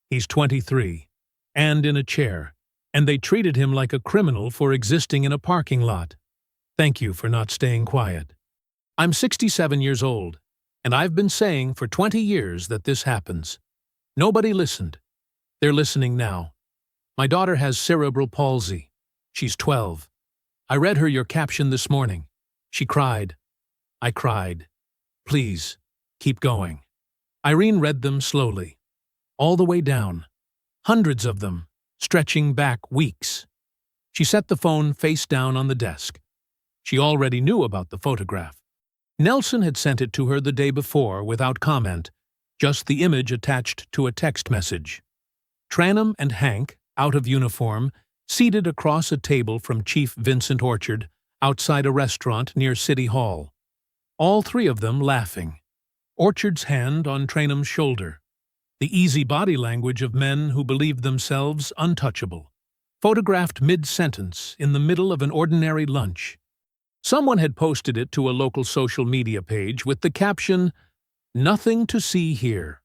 Speaker 3: He's 23, and in a chair, and they treated him like a criminal for existing in a parking lot. Thank you for not staying quiet. I'm 67 years old, and I've been saying for 20 years that this happens. Nobody listened. They're listening now. My daughter has cerebral palsy. She's 12. I read her your caption this morning. She cried. I cried. Please, keep going. Irene read them slowly, all the way down, hundreds of them, stretching back weeks. She set the phone face down on the desk. She already knew about the photograph. Nelson had sent it to her the day before without comment, just the image attached to a text message. Tranum and Hank, out of uniform, seated across a table from Chief Vincent Orchard, outside a restaurant near City Hall. All three of them laughing. Orchard's hand on Tranum's shoulder. The easy body language of men who believed themselves untouchable. Photographed mid-sentence in the middle of an ordinary lunch. Someone had posted it to a local social media page with the caption, "Nothing to see here."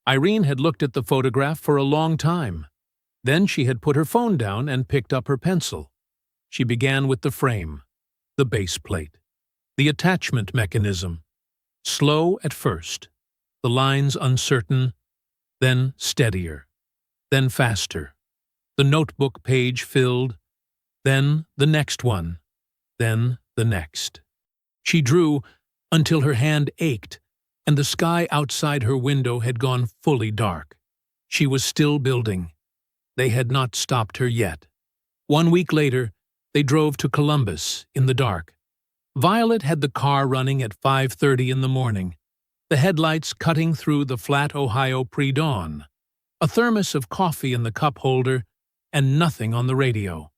Speaker 3: Irene had looked at the photograph for a long time. Then she had put her phone down and picked up her pencil. She began with the frame, the base plate, the attachment mechanism. Slow at first, the lines uncertain, then steadier, then faster. The notebook page filled, then the next one, then the next. She drew until her hand ached, and the sky outside her window had gone fully dark. She was still building. They had not stopped her yet. 1 week later, they drove to Columbus in the dark. Violet had the car running at 5:30 in the morning, the headlights cutting through the flat Ohio pre-dawn, a thermos of coffee in the cup holder, and nothing on the radio.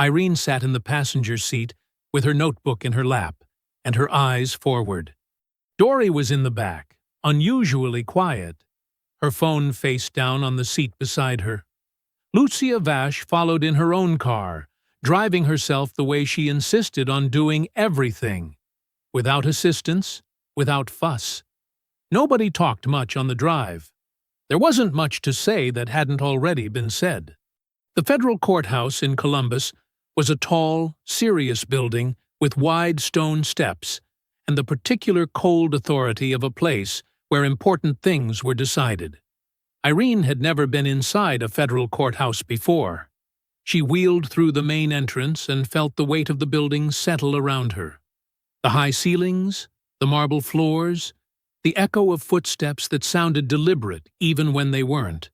Speaker 3: Irene sat in the passenger seat with her notebook in her lap and her eyes forward. Dory was in the back, unusually quiet, her phone face down on the seat beside her. Lucia Vash followed in her own car, driving herself the way she insisted on doing everything. Without assistance, without fuss. Nobody talked much on the drive. There wasn't much to say that hadn't already been said. The federal courthouse in Columbus was a tall, serious building with wide stone steps and the particular cold authority of a place where important things were decided. Irene had never been inside a federal courthouse before. She wheeled through the main entrance and felt the weight of the building settle around her. The high ceilings, the marble floors, the echo of footsteps that sounded deliberate even when they weren't.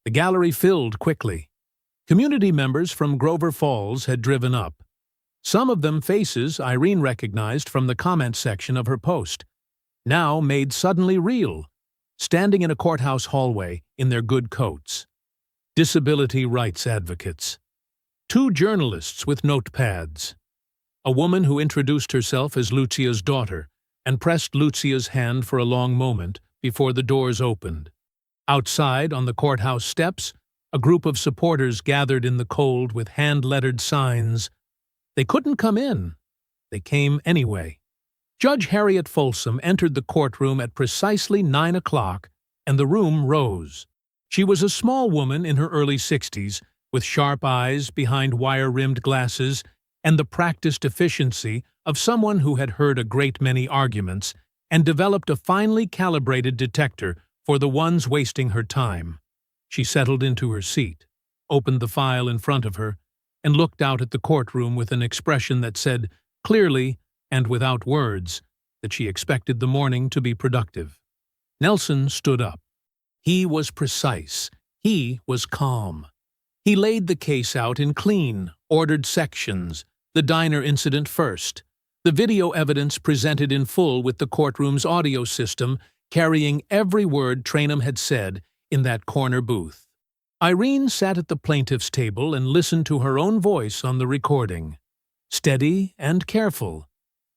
Speaker 3: The gallery filled quickly. Community members from Grover Falls had driven up. Some of them faces Irene recognized from the comment section of her post, now made suddenly real, standing in a courthouse hallway in their good coats. Disability rights advocates. 2 journalists with notepads. A woman who introduced herself as Lucia's daughter and pressed Lucia's hand for a long moment before the doors opened. Outside, on the courthouse steps, a group of supporters gathered in the cold with hand-lettered signs. They couldn't come in. They came anyway. Judge Harriet Folsom entered the courtroom at precisely 9 o'clock, and the room rose. She was a small woman in her early 60s, with sharp eyes behind wire-rimmed glasses and the practiced efficiency of someone who had heard a great many arguments and developed a finely calibrated detector for the ones wasting her time. She settled into her seat, opened the file in front of her, and looked out at the courtroom with an expression that said, clearly and without words, that she expected the morning to be productive. Nelson stood up. He was precise. He was calm. He laid the case out in clean, ordered sections, the diner incident first, the video evidence presented in full with the courtroom's audio system carrying every word Tranum had said in that corner booth. Irene sat at the plaintiff's table and listened to her own voice on the recording, steady and careful,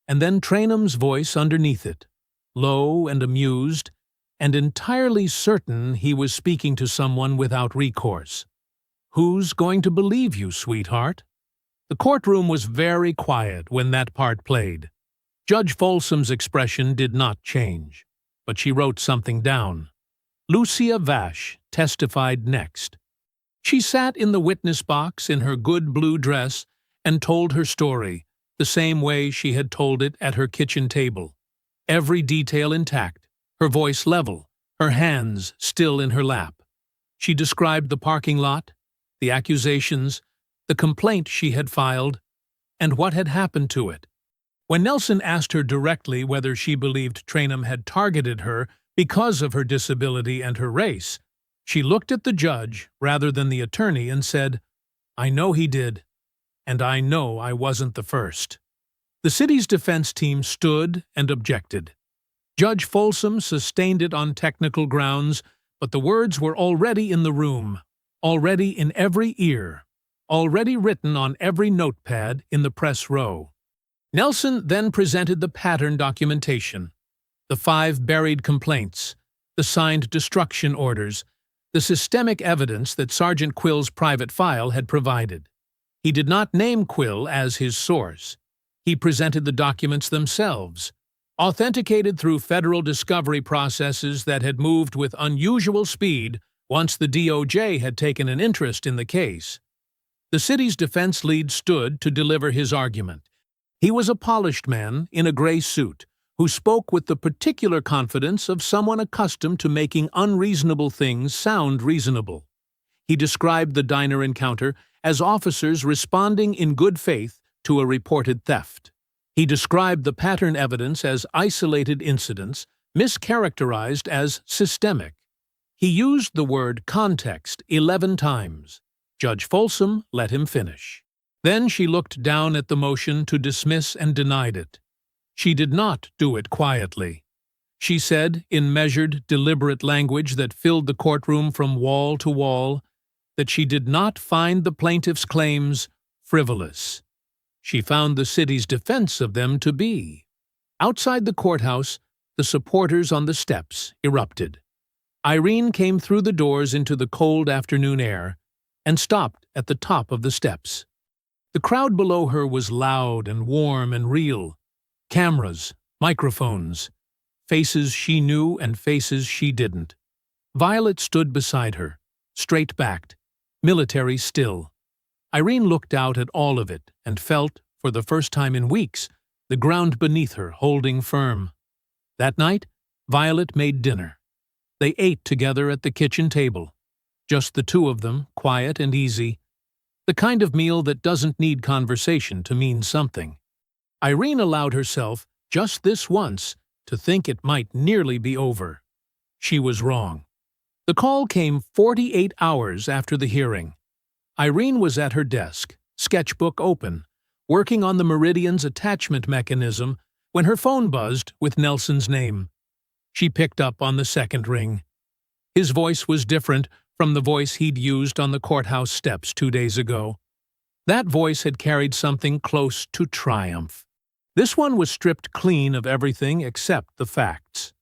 Speaker 3: and then Tranum's voice underneath it, low and amused, and entirely certain he was speaking to someone without recourse. "Who's going to believe you, sweetheart?" The courtroom was very quiet when that part played. Judge Folsom's expression did not change, but she wrote something down. Lucia Vash testified next. She sat in the witness box in her good blue dress and told her story, the same way she had told it at her kitchen table. Every detail intact, her voice level, her hands still in her lap. She described the parking lot, the accusations, the complaint she had filed, and what had happened to it. When Nelson asked her directly whether she believed Trainum had targeted her because of her disability and her race, she looked at the judge rather than the attorney and said, "I know he did, and I know I wasn't the first." The city's defense team stood and objected. Judge Folsom sustained it on technical grounds, but the words were already in the room, already in every ear, already written on every notepad in the press row. Nelson then presented the pattern documentation, the 5 buried complaints, the signed destruction orders, the systemic evidence that Sergeant Quill's private file had provided. He did not name Quill as his source. He presented the documents themselves, authenticated through federal discovery processes that had moved with unusual speed once the DOJ had taken an interest in the case. The city's defense lead stood to deliver his argument. He was a polished man in a gray suit who spoke with the particular confidence of someone accustomed to making unreasonable things sound reasonable. He described the diner encounter as officers responding in good faith to a reported theft. He described the pattern evidence as isolated incidents, mischaracterized as systemic. He used the word context 11 times. Judge Folsom let him finish. Then she looked down at the motion to dismiss and denied it. She did not do it quietly. She said, in measured, deliberate language that filled the courtroom from wall to wall, that she did not find the plaintiff's claims frivolous. She found the city's defense of them to be. Outside the courthouse, the supporters on the steps erupted. Irene came through the doors into the cold afternoon air and stopped at the top of the steps. The crowd below her was loud and warm and real. Cameras, microphones, faces she knew and faces she didn't. Violet stood beside her, straight-backed, military still. Irene looked out at all of it and felt, for the first time in weeks, the ground beneath her holding firm. That night, Violet made dinner. They ate together at the kitchen table, just the two of them, quiet and easy, the kind of meal that doesn't need conversation to mean something. Irene allowed herself, just this once, to think it might nearly be over. She was wrong. The call came 48 hours after the hearing. Irene was at her desk, sketchbook open, working on the Meridian's attachment mechanism when her phone buzzed with Nelson's name. She picked up on the second ring. His voice was different from the voice he'd used on the courthouse steps 2 days ago. That voice had carried something close to triumph. This one was stripped clean of everything except the facts.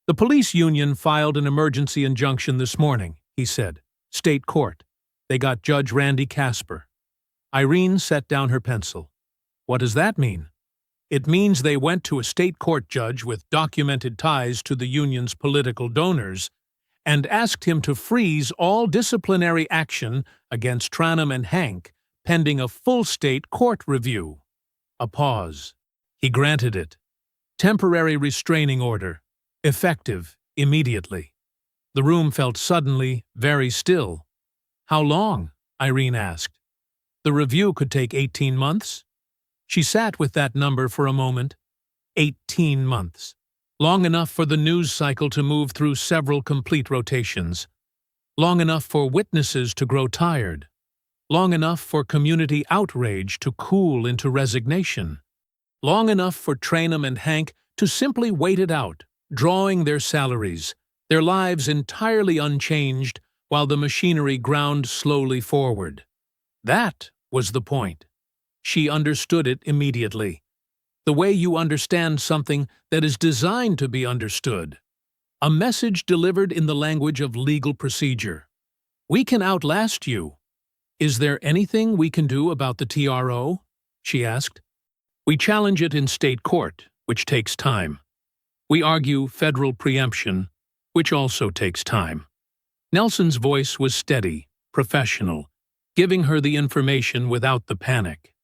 Speaker 3: "The police union filed an emergency injunction this morning," he said. "State court. They got Judge Randy Casper." Irene set down her pencil. "What does that mean?" "It means they went to a state court judge with documented ties to the union's political donors and asked him to freeze all disciplinary action against Tranum and Hank pending a full state court review." A pause. He granted it. Temporary restraining order. Effective immediately. The room felt suddenly very still. "How long?" Irene asked. "The review could take 18 months." She sat with that number for a moment. 18 months. Long enough for the news cycle to move through several complete rotations. Long enough for witnesses to grow tired. Long enough for community outrage to cool into resignation. Long enough for Trainum and Hank to simply wait it out, drawing their salaries, their lives entirely unchanged while the machinery ground slowly forward. That was the point. She understood it immediately. The way you understand something that is designed to be understood. A message delivered in the language of legal procedure. "We can outlast you. Is there anything we can do about the TRO?" she asked. "We challenge it in state court, which takes time. We argue federal preemption, which also takes time." Nelson's voice was steady, professional, giving her the information without the panic.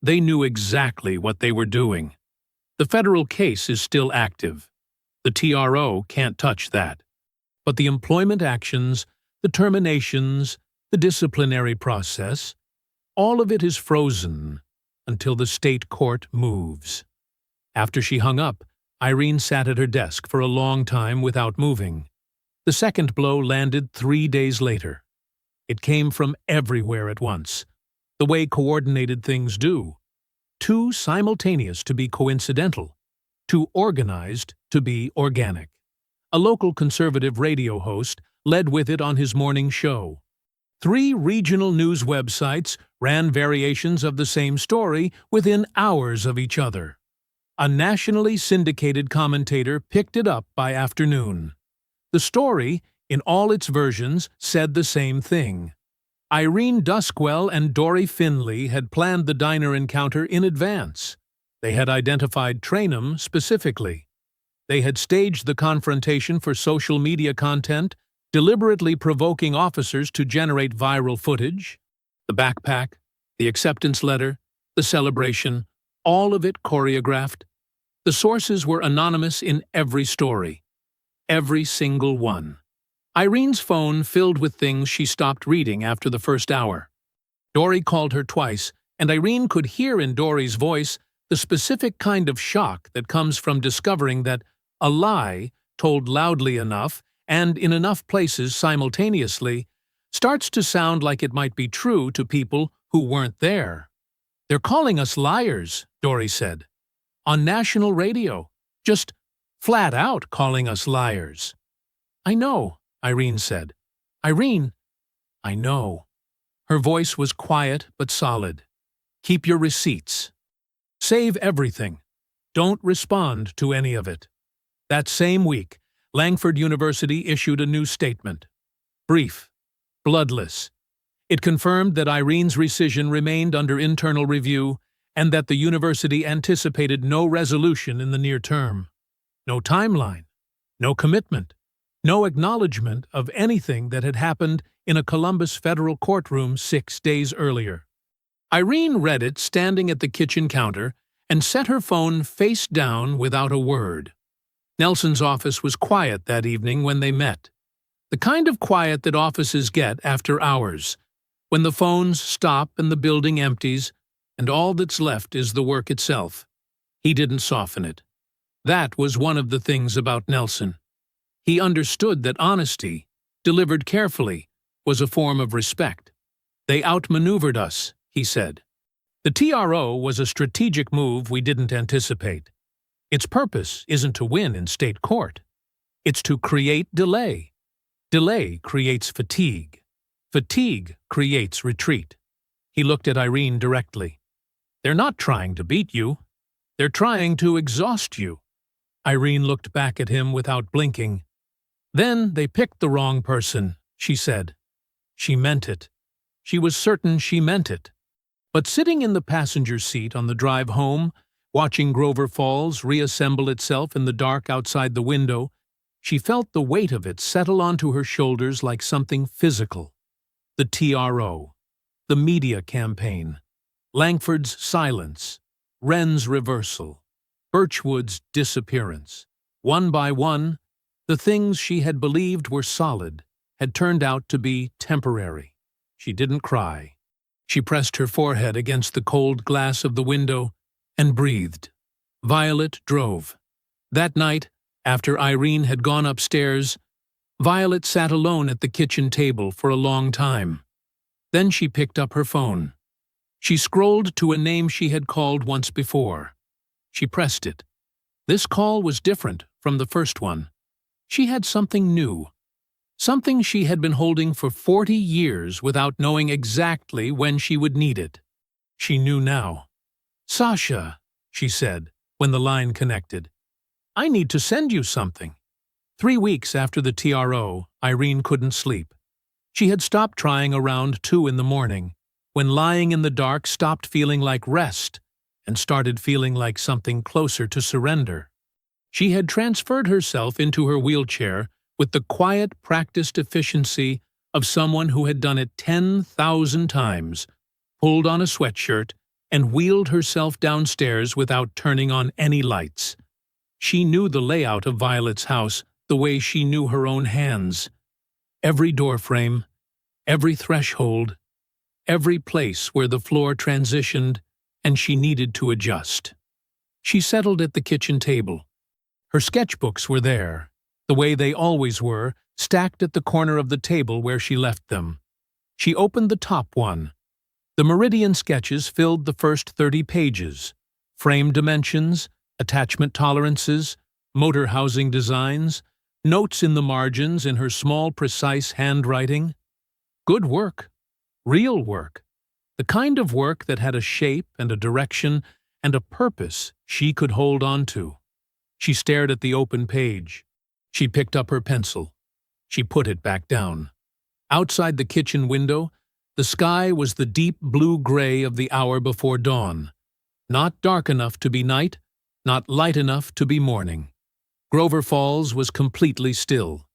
Speaker 3: They knew exactly what they were doing. The federal case is still active. The TRO can't touch that. But the employment actions, the terminations, the disciplinary process, all of it is frozen until the state court moves. After she hung up, Irene sat at her desk for a long time without moving. The second blow landed 3 days later. It came from everywhere at once, the way coordinated things do. Too simultaneous to be coincidental, too organized to be organic. A local conservative radio host led with it on his morning show. 3 regional news websites ran variations of the same story within hours of each other. A nationally syndicated commentator picked it up by afternoon. The story, in all its versions, said the same thing. Irene Duskwell and Dory Finley had planned the diner encounter in advance. They had identified Trainum specifically. They had staged the confrontation for social media content, deliberately provoking officers to generate viral footage. The backpack, the acceptance letter, the celebration, all of it choreographed. The sources were anonymous in every story. Every single one. Irene's phone filled with things she stopped reading after the first hour. Dory called her twice, and Irene could hear in Dory's voice the specific kind of shock that comes from discovering that a lie, told loudly enough and in enough places simultaneously, starts to sound like it might be true to people who weren't there. "They're calling us liars," Dory said. "On national radio. Just flat out calling us liars." "I know," Irene said. "Irene, I know." Her voice was quiet but solid. "Keep your receipts. Save everything. Don't respond to any of it." That same week, Langford University issued a new statement. Brief. Bloodless. It confirmed that Irene's rescission remained under internal review and that the university anticipated no resolution in the near term. No timeline. No commitment. No acknowledgement of anything that had happened in a Columbus federal courtroom 6 days earlier. Irene read it standing at the kitchen counter and set her phone face down without a word. Nelson's office was quiet that evening when they met. The kind of quiet that offices get after hours, when the phones stop and the building empties, and all that's left is the work itself. He didn't soften it. That was one of the things about Nelson. He understood that honesty, delivered carefully, was a form of respect. "They outmaneuvered us," he said. "The TRO was a strategic move we didn't anticipate. Its purpose isn't to win in state court. It's to create delay. Delay creates fatigue. Fatigue creates retreat." He looked at Irene directly. "They're not trying to beat you. They're trying to exhaust you." Irene looked back at him without blinking. "Then they picked the wrong person," she said. She meant it. She was certain she meant it. But sitting in the passenger seat on the drive home, watching Grover Falls reassemble itself in the dark outside the window, she felt the weight of it settle onto her shoulders like something physical. The TRO, the media campaign, Langford's silence, Wren's reversal, Birchwood's disappearance. One by one, the things she had believed were solid had turned out to be temporary. She didn't cry. She pressed her forehead against the cold glass of the window and breathed. Violet drove. That night, after Irene had gone upstairs, Violet sat alone at the kitchen table for a long time. Then she picked up her phone. She scrolled to a name she had called once before. She pressed it. This call was different from the first one. She had something new. Something she had been holding for 40 years without knowing exactly when she would need it. She knew now. "Sasha," she said, when the line connected. "I need to send you something." 3 weeks after the TRO, Irene couldn't sleep. She had stopped trying around 2 in the morning, when lying in the dark stopped feeling like rest and started feeling like something closer to surrender. She had transferred herself into her wheelchair with the quiet, practiced efficiency of someone who had done it 10,000 times, pulled on a sweatshirt, and wheeled herself downstairs without turning on any lights. She knew the layout of Violet's house the way she knew her own hands. Every doorframe, every threshold, every place where the floor transitioned and she needed to adjust. She settled at the kitchen table. Her sketchbooks were there, the way they always were, stacked at the corner of the table where she left them. She opened the top one. The Meridian sketches filled the first 30 pages. Frame dimensions, attachment tolerances, motor housing designs, notes in the margins in her small, precise handwriting. Good work. Real work. The kind of work that had a shape and a direction and a purpose she could hold on to. She stared at the open page. She picked up her pencil. She put it back down. Outside the kitchen window, the sky was the deep blue-gray of the hour before dawn. Not dark enough to be night, not light enough to be morning. Grover Falls was completely still.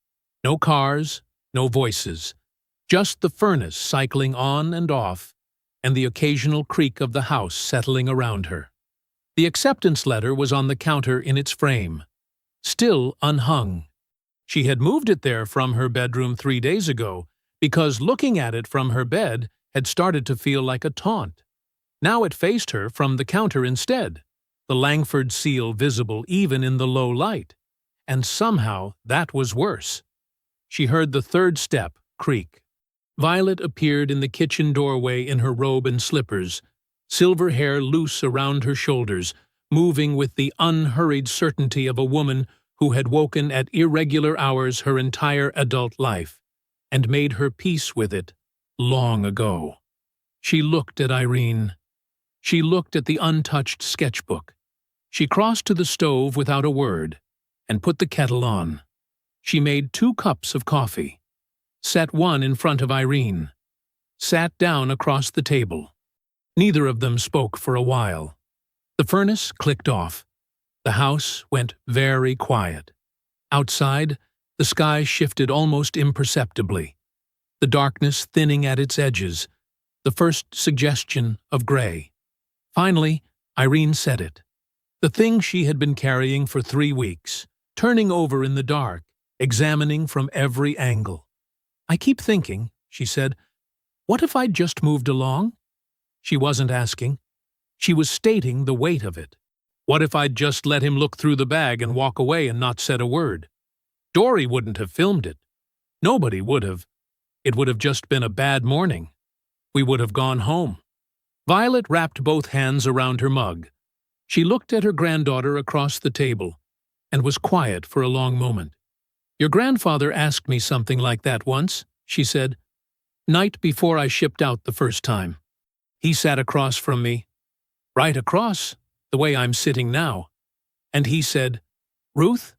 Speaker 3: No cars, no voices. Just the furnace cycling on and off, and the occasional creak of the house settling around her. The acceptance letter was on the counter in its frame, still unhung. She had moved it there from her bedroom 3 days ago because looking at it from her bed had started to feel like a taunt. Now it faced her from the counter instead, the Langford seal visible even in the low light. And somehow that was worse. She heard the third step creak. Violet appeared in the kitchen doorway in her robe and slippers, silver hair loose around her shoulders, moving with the unhurried certainty of a woman who had woken at irregular hours her entire adult life, and made her peace with it long ago. She looked at Irene. She looked at the untouched sketchbook. She crossed to the stove without a word, and put the kettle on. She made 2 cups of coffee, set one in front of Irene, sat down across the table. Neither of them spoke for a while. The furnace clicked off. The house went very quiet. Outside, the sky shifted almost imperceptibly, the darkness thinning at its edges, the first suggestion of gray. Finally, Irene said it. The thing she had been carrying for 3 weeks, turning over in the dark, examining from every angle. "I keep thinking," she said, "what if I'd just moved along?" She wasn't asking. She was stating the weight of it. What if I'd just let him look through the bag and walk away and not said a word? Dory wouldn't have filmed it. Nobody would have. It would have just been a bad morning. We would have gone home. Violet wrapped both hands around her mug. She looked at her granddaughter across the table and was quiet for a long moment. "Your grandfather asked me something like that once," she said, "night before I shipped out the first time. He sat across from me, right across, the way I'm sitting now, and he said, 'Ruth,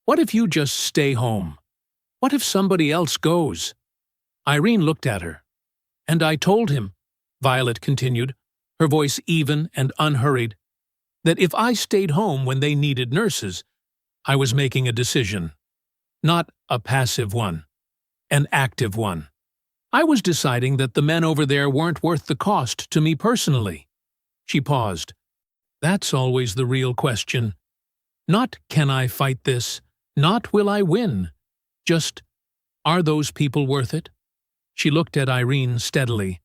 Speaker 3: what if you just stay home? What if somebody else goes?'" Irene looked at her. "And I told him," Violet continued, her voice even and unhurried, "that if I stayed home when they needed nurses, I was making a decision. Not a passive one, an active one. I was deciding that the men over there weren't worth the cost to me personally." She paused. "That's always the real question. Not can I fight this, not will I win. Just, are those people worth it?" She looked at Irene steadily.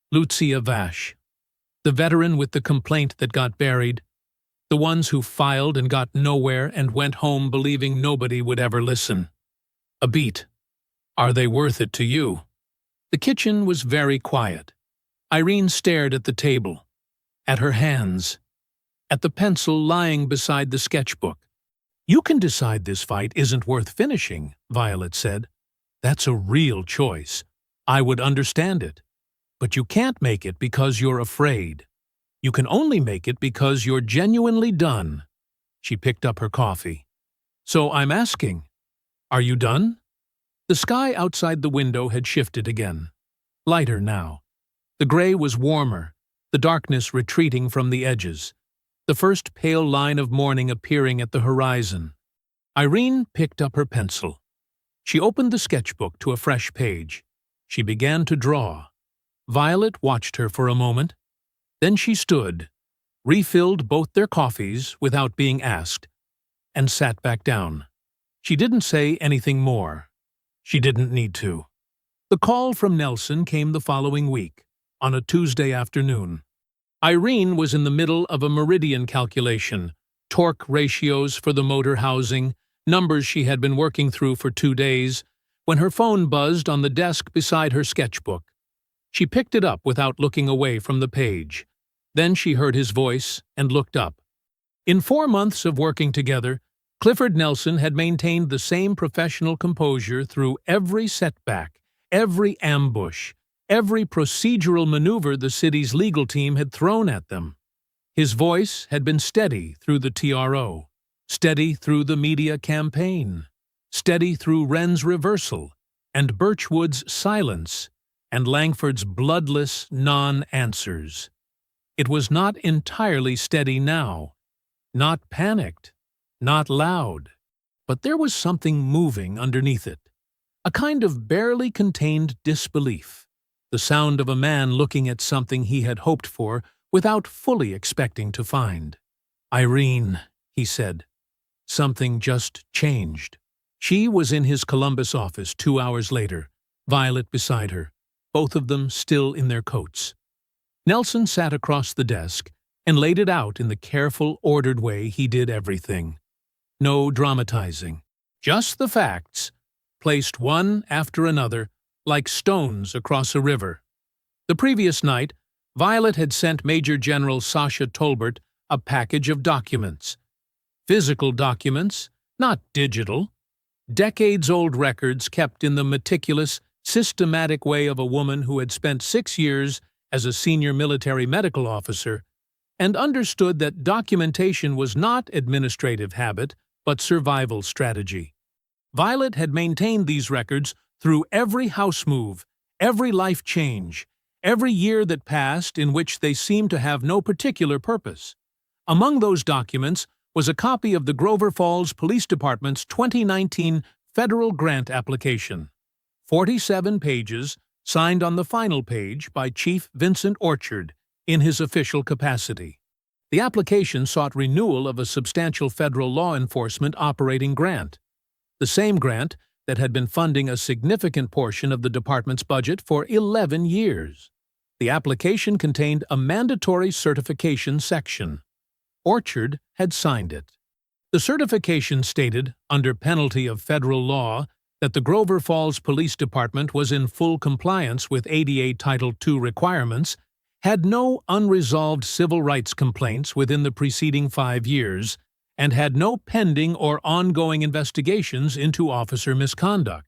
Speaker 3: Lucia Vash, the veteran with the complaint that got buried, the ones who filed and got nowhere and went home believing nobody would ever listen. A beat. Are they worth it to you? The kitchen was very quiet. Irene stared at the table, at her hands, at the pencil lying beside the sketchbook. "You can decide this fight isn't worth finishing," Violet said. "That's a real choice. I would understand it. But you can't make it because you're afraid. You can only make it because you're genuinely done." She picked up her coffee. "So I'm asking, are you done?" The sky outside the window had shifted again. Lighter now. The gray was warmer, the darkness retreating from the edges, the first pale line of morning appearing at the horizon. Irene picked up her pencil. She opened the sketchbook to a fresh page. She began to draw. Violet watched her for a moment. Then she stood, refilled both their coffees without being asked, and sat back down. She didn't say anything more. She didn't need to. The call from Nelson came the following week, on a Tuesday afternoon. Irene was in the middle of a meridian calculation, torque ratios for the motor housing, numbers she had been working through for 2 days, when her phone buzzed on the desk beside her sketchbook. She picked it up without looking away from the page. Then she heard his voice and looked up. In 4 months of working together, Clifford Nelson had maintained the same professional composure through every setback, every ambush, every procedural maneuver the city's legal team had thrown at them. His voice had been steady through the TRO, steady through the media campaign, steady through Wren's reversal, and Birchwood's silence, and Langford's bloodless non-answers. It was not entirely steady now, not panicked, not loud, but there was something moving underneath it, a kind of barely contained disbelief, the sound of a man looking at something he had hoped for without fully expecting to find. "Irene," he said. Something just changed. She was in his Columbus office 2 hours later, Violet beside her, both of them still in their coats. Nelson sat across the desk and laid it out in the careful, ordered way he did everything. No dramatizing, just the facts, placed one after another like stones across a river. The previous night, Violet had sent Major General Sasha Tolbert a package of documents. Physical documents, not digital. Decades-old records kept in the meticulous, systematic way of a woman who had spent 6 years as a senior military medical officer and understood that documentation was not administrative habit, but survival strategy. Violet had maintained these records through every house move, every life change, every year that passed in which they seemed to have no particular purpose. Among those documents was a copy of the Grover Falls Police Department's 2019 federal grant application. 47 pages, signed on the final page by Chief Vincent Orchard in his official capacity. The application sought renewal of a substantial federal law enforcement operating grant, the same grant that had been funding a significant portion of the department's budget for 11 years. The application contained a mandatory certification section. Orchard had signed it. The certification stated, under penalty of federal law, that the Grover Falls Police Department was in full compliance with ADA Title II requirements, had no unresolved civil rights complaints within the preceding 5 years, and had no pending or ongoing investigations into officer misconduct.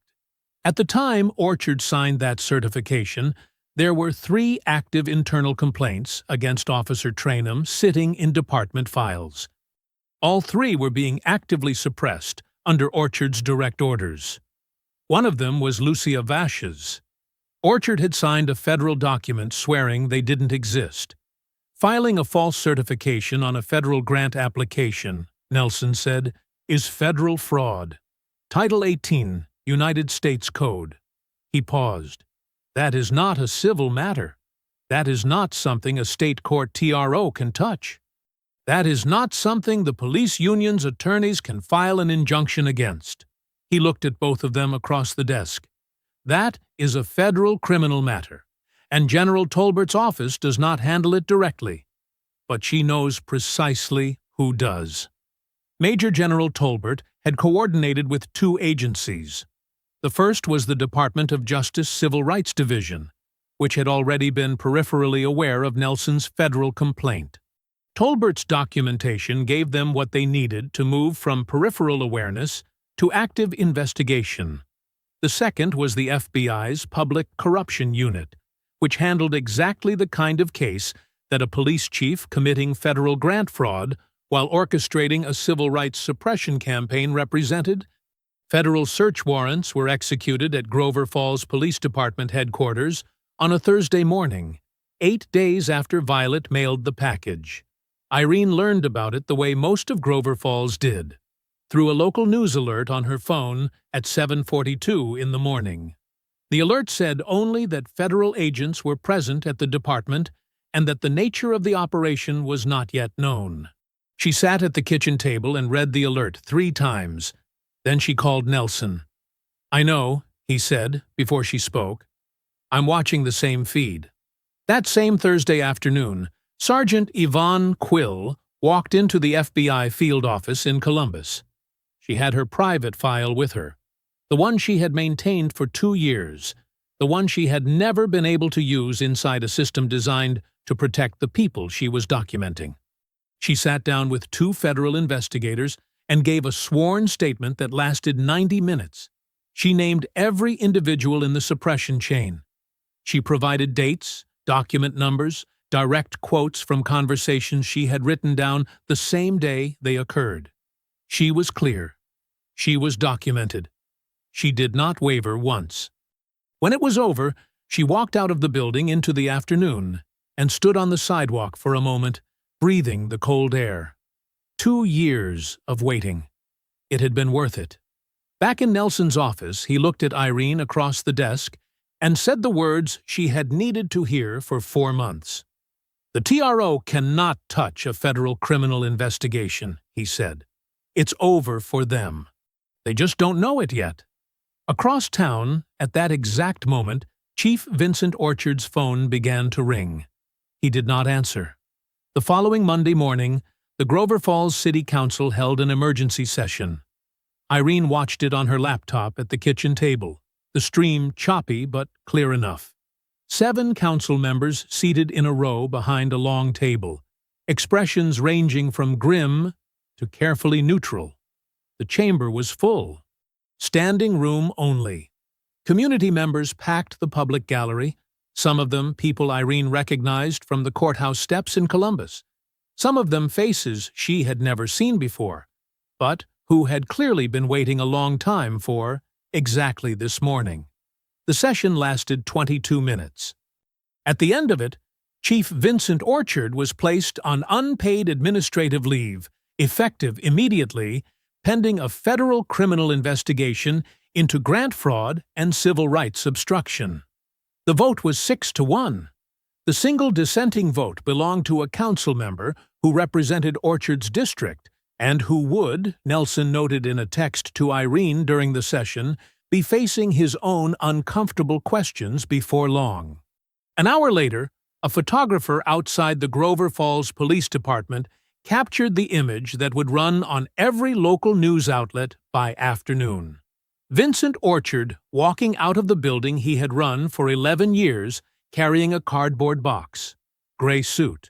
Speaker 3: At the time Orchard signed that certification, there were 3 active internal complaints against Officer Trainum sitting in department files. All 3 were being actively suppressed under Orchard's direct orders. One of them was Lucia Vash's. Orchard had signed a federal document swearing they didn't exist. Filing a false certification on a federal grant application, Nelson said, is federal fraud. Title 18, United States Code. He paused. That is not a civil matter. That is not something a state court TRO can touch. That is not something the police union's attorneys can file an injunction against. He looked at both of them across the desk. That is a federal criminal matter, and General Tolbert's office does not handle it directly. But she knows precisely who does. Major General Tolbert had coordinated with 2 agencies. The first was the Department of Justice Civil Rights Division, which had already been peripherally aware of Nelson's federal complaint. Tolbert's documentation gave them what they needed to move from peripheral awareness to active investigation. The second was the FBI's Public Corruption Unit, which handled exactly the kind of case that a police chief committing federal grant fraud while orchestrating a civil rights suppression campaign represented. Federal search warrants were executed at Grover Falls Police Department headquarters on a Thursday morning, 8 days after Violet mailed the package. Irene learned about it the way most of Grover Falls did, through a local news alert on her phone at 7:42 in the morning. The alert said only that federal agents were present at the department and that the nature of the operation was not yet known. She sat at the kitchen table and read the alert 3 times. Then she called Nelson. "I know," he said, before she spoke. "I'm watching the same feed." That same Thursday afternoon, Sergeant Yvonne Quill walked into the FBI field office in Columbus. She had her private file with her, the one she had maintained for 2 years, the one she had never been able to use inside a system designed to protect the people she was documenting. She sat down with 2 federal investigators and gave a sworn statement that lasted 90 minutes. She named every individual in the suppression chain. She provided dates, document numbers, direct quotes from conversations she had written down the same day they occurred. She was clear. She was documented. She did not waver once. When it was over, she walked out of the building into the afternoon and stood on the sidewalk for a moment, breathing the cold air. 2 years of waiting. It had been worth it. Back in Nelson's office, he looked at Irene across the desk and said the words she had needed to hear for 4 months. "The TRO cannot touch a federal criminal investigation," he said. "It's over for them. They just don't know it yet." Across town, at that exact moment, Chief Vincent Orchard's phone began to ring. He did not answer. The following Monday morning, the Grover Falls City Council held an emergency session. Irene watched it on her laptop at the kitchen table, the stream choppy but clear enough. 7 council members seated in a row behind a long table, expressions ranging from grim to carefully neutral. The chamber was full. Standing room only. Community members packed the public gallery, some of them people Irene recognized from the courthouse steps in Columbus, some of them faces she had never seen before, but who had clearly been waiting a long time for exactly this morning. The session lasted 22 minutes. At the end of it, Chief Vincent Orchard was placed on unpaid administrative leave, effective immediately, pending a federal criminal investigation into grant fraud and civil rights obstruction. The vote was 6-1. The single dissenting vote belonged to a council member who represented Orchard's district and who would, Nelson noted in a text to Irene during the session, be facing his own uncomfortable questions before long. An hour later, a photographer outside the Grover Falls Police Department captured the image that would run on every local news outlet by afternoon. Vincent Orchard walking out of the building he had run for 11 years carrying a cardboard box, gray suit,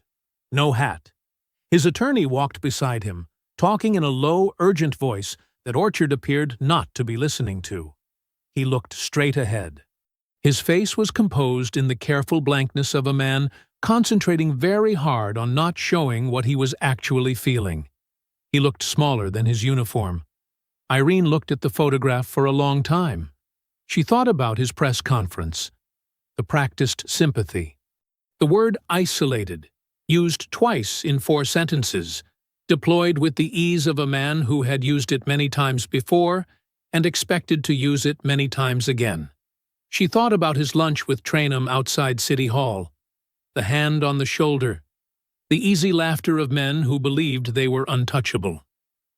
Speaker 3: no hat. His attorney walked beside him, talking in a low, urgent voice that Orchard appeared not to be listening to. He looked straight ahead. His face was composed in the careful blankness of a man concentrating very hard on not showing what he was actually feeling. He looked smaller than his uniform. Irene looked at the photograph for a long time. She thought about his press conference, the practiced sympathy, the word isolated, used twice in 4 sentences, deployed with the ease of a man who had used it many times before and expected to use it many times again. She thought about his lunch with Trainum outside City Hall, the hand on the shoulder, the easy laughter of men who believed they were untouchable.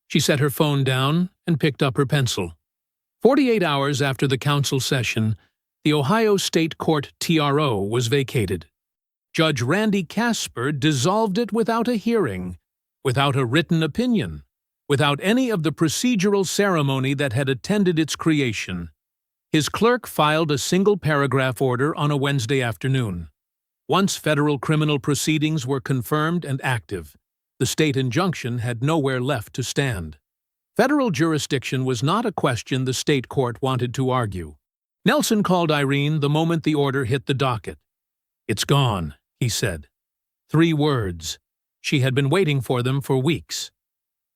Speaker 3: She set her phone down and picked up her pencil. 48 hours after the council session, the Ohio State Court TRO was vacated. Judge Randy Casper dissolved it without a hearing, without a written opinion, without any of the procedural ceremony that had attended its creation. His clerk filed a single-paragraph order on a Wednesday afternoon. Once federal criminal proceedings were confirmed and active, the state injunction had nowhere left to stand. Federal jurisdiction was not a question the state court wanted to argue. Nelson called Irene the moment the order hit the docket. "It's gone," he said. 3 words. She had been waiting for them for weeks.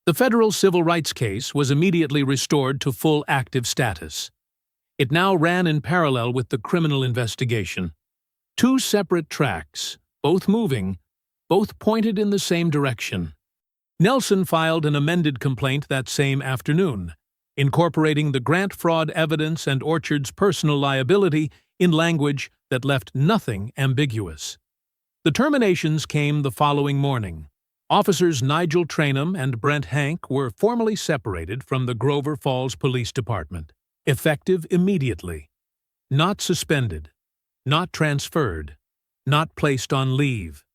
Speaker 3: The federal civil rights case was immediately restored to full active status. It now ran in parallel with the criminal investigation. 2 separate tracks, both moving, both pointed in the same direction. Nelson filed an amended complaint that same afternoon, incorporating the grant fraud evidence and Orchard's personal liability in language that left nothing ambiguous. The terminations came the following morning. Officers Nigel Trainum and Brent Hank were formally separated from the Grover Falls Police Department, effective immediately. Not suspended, not transferred, not placed on leave.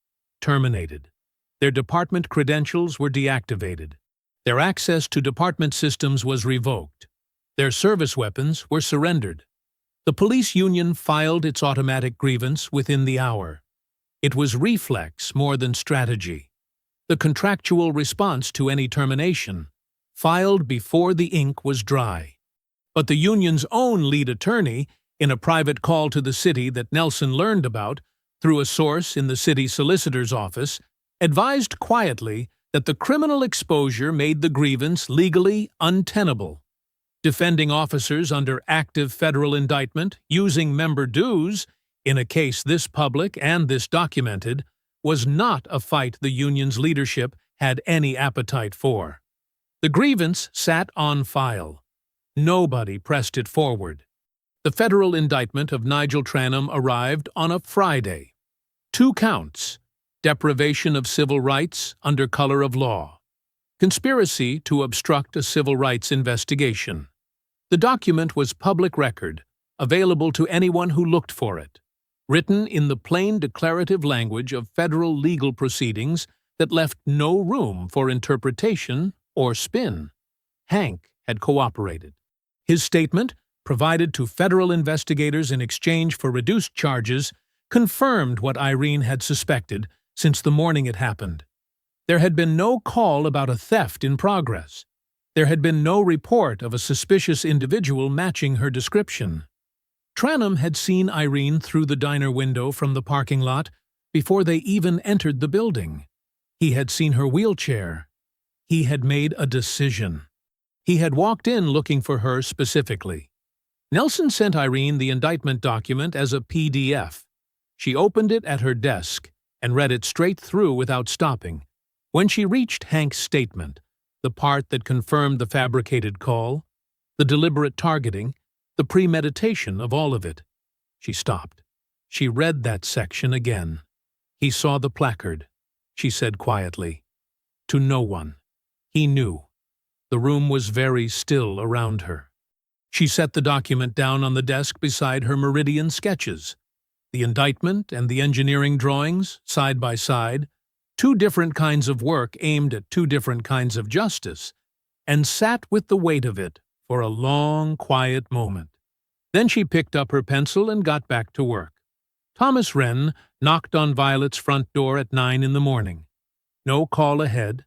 Speaker 3: terminated. Their department credentials were deactivated. Their access to department systems was revoked. Their service weapons were surrendered. The police union filed its automatic grievance within the hour. It was reflex more than strategy. The contractual response to any termination, filed before the ink was dry. But the union's own lead attorney, in a private call to the city that Nelson learned about through a source in the city solicitor's office, advised quietly that the criminal exposure made the grievance legally untenable. Defending officers under active federal indictment using member dues, in a case this public and this documented, was not a fight the union's leadership had any appetite for. The grievance sat on file. Nobody pressed it forward. The federal indictment of Nigel Tranum arrived on a Friday. 2 counts: deprivation of civil rights under color of law, conspiracy to obstruct a civil rights investigation. The document was public record, available to anyone who looked for it, written in the plain declarative language of federal legal proceedings that left no room for interpretation or spin. Hank had cooperated. His statement, provided to federal investigators in exchange for reduced charges, confirmed what Irene had suspected since the morning it happened. There had been no call about a theft in progress. There had been no report of a suspicious individual matching her description. Tranum had seen Irene through the diner window from the parking lot before they even entered the building. He had seen her wheelchair. He had made a decision. He had walked in looking for her specifically. Nelson sent Irene the indictment document as a PDF. She opened it at her desk and read it straight through without stopping. When she reached Hank's statement, the part that confirmed the fabricated call, the deliberate targeting, the premeditation of all of it, she stopped. She read that section again. He saw the placard. She said quietly. To no one. He knew. The room was very still around her. She set the document down on the desk beside her Meridian sketches. The indictment and the engineering drawings, side by side, 2 different kinds of work aimed at 2 different kinds of justice, and sat with the weight of it for a long, quiet moment. Then she picked up her pencil and got back to work. Thomas Wren knocked on Violet's front door at 9 in the morning. No call ahead,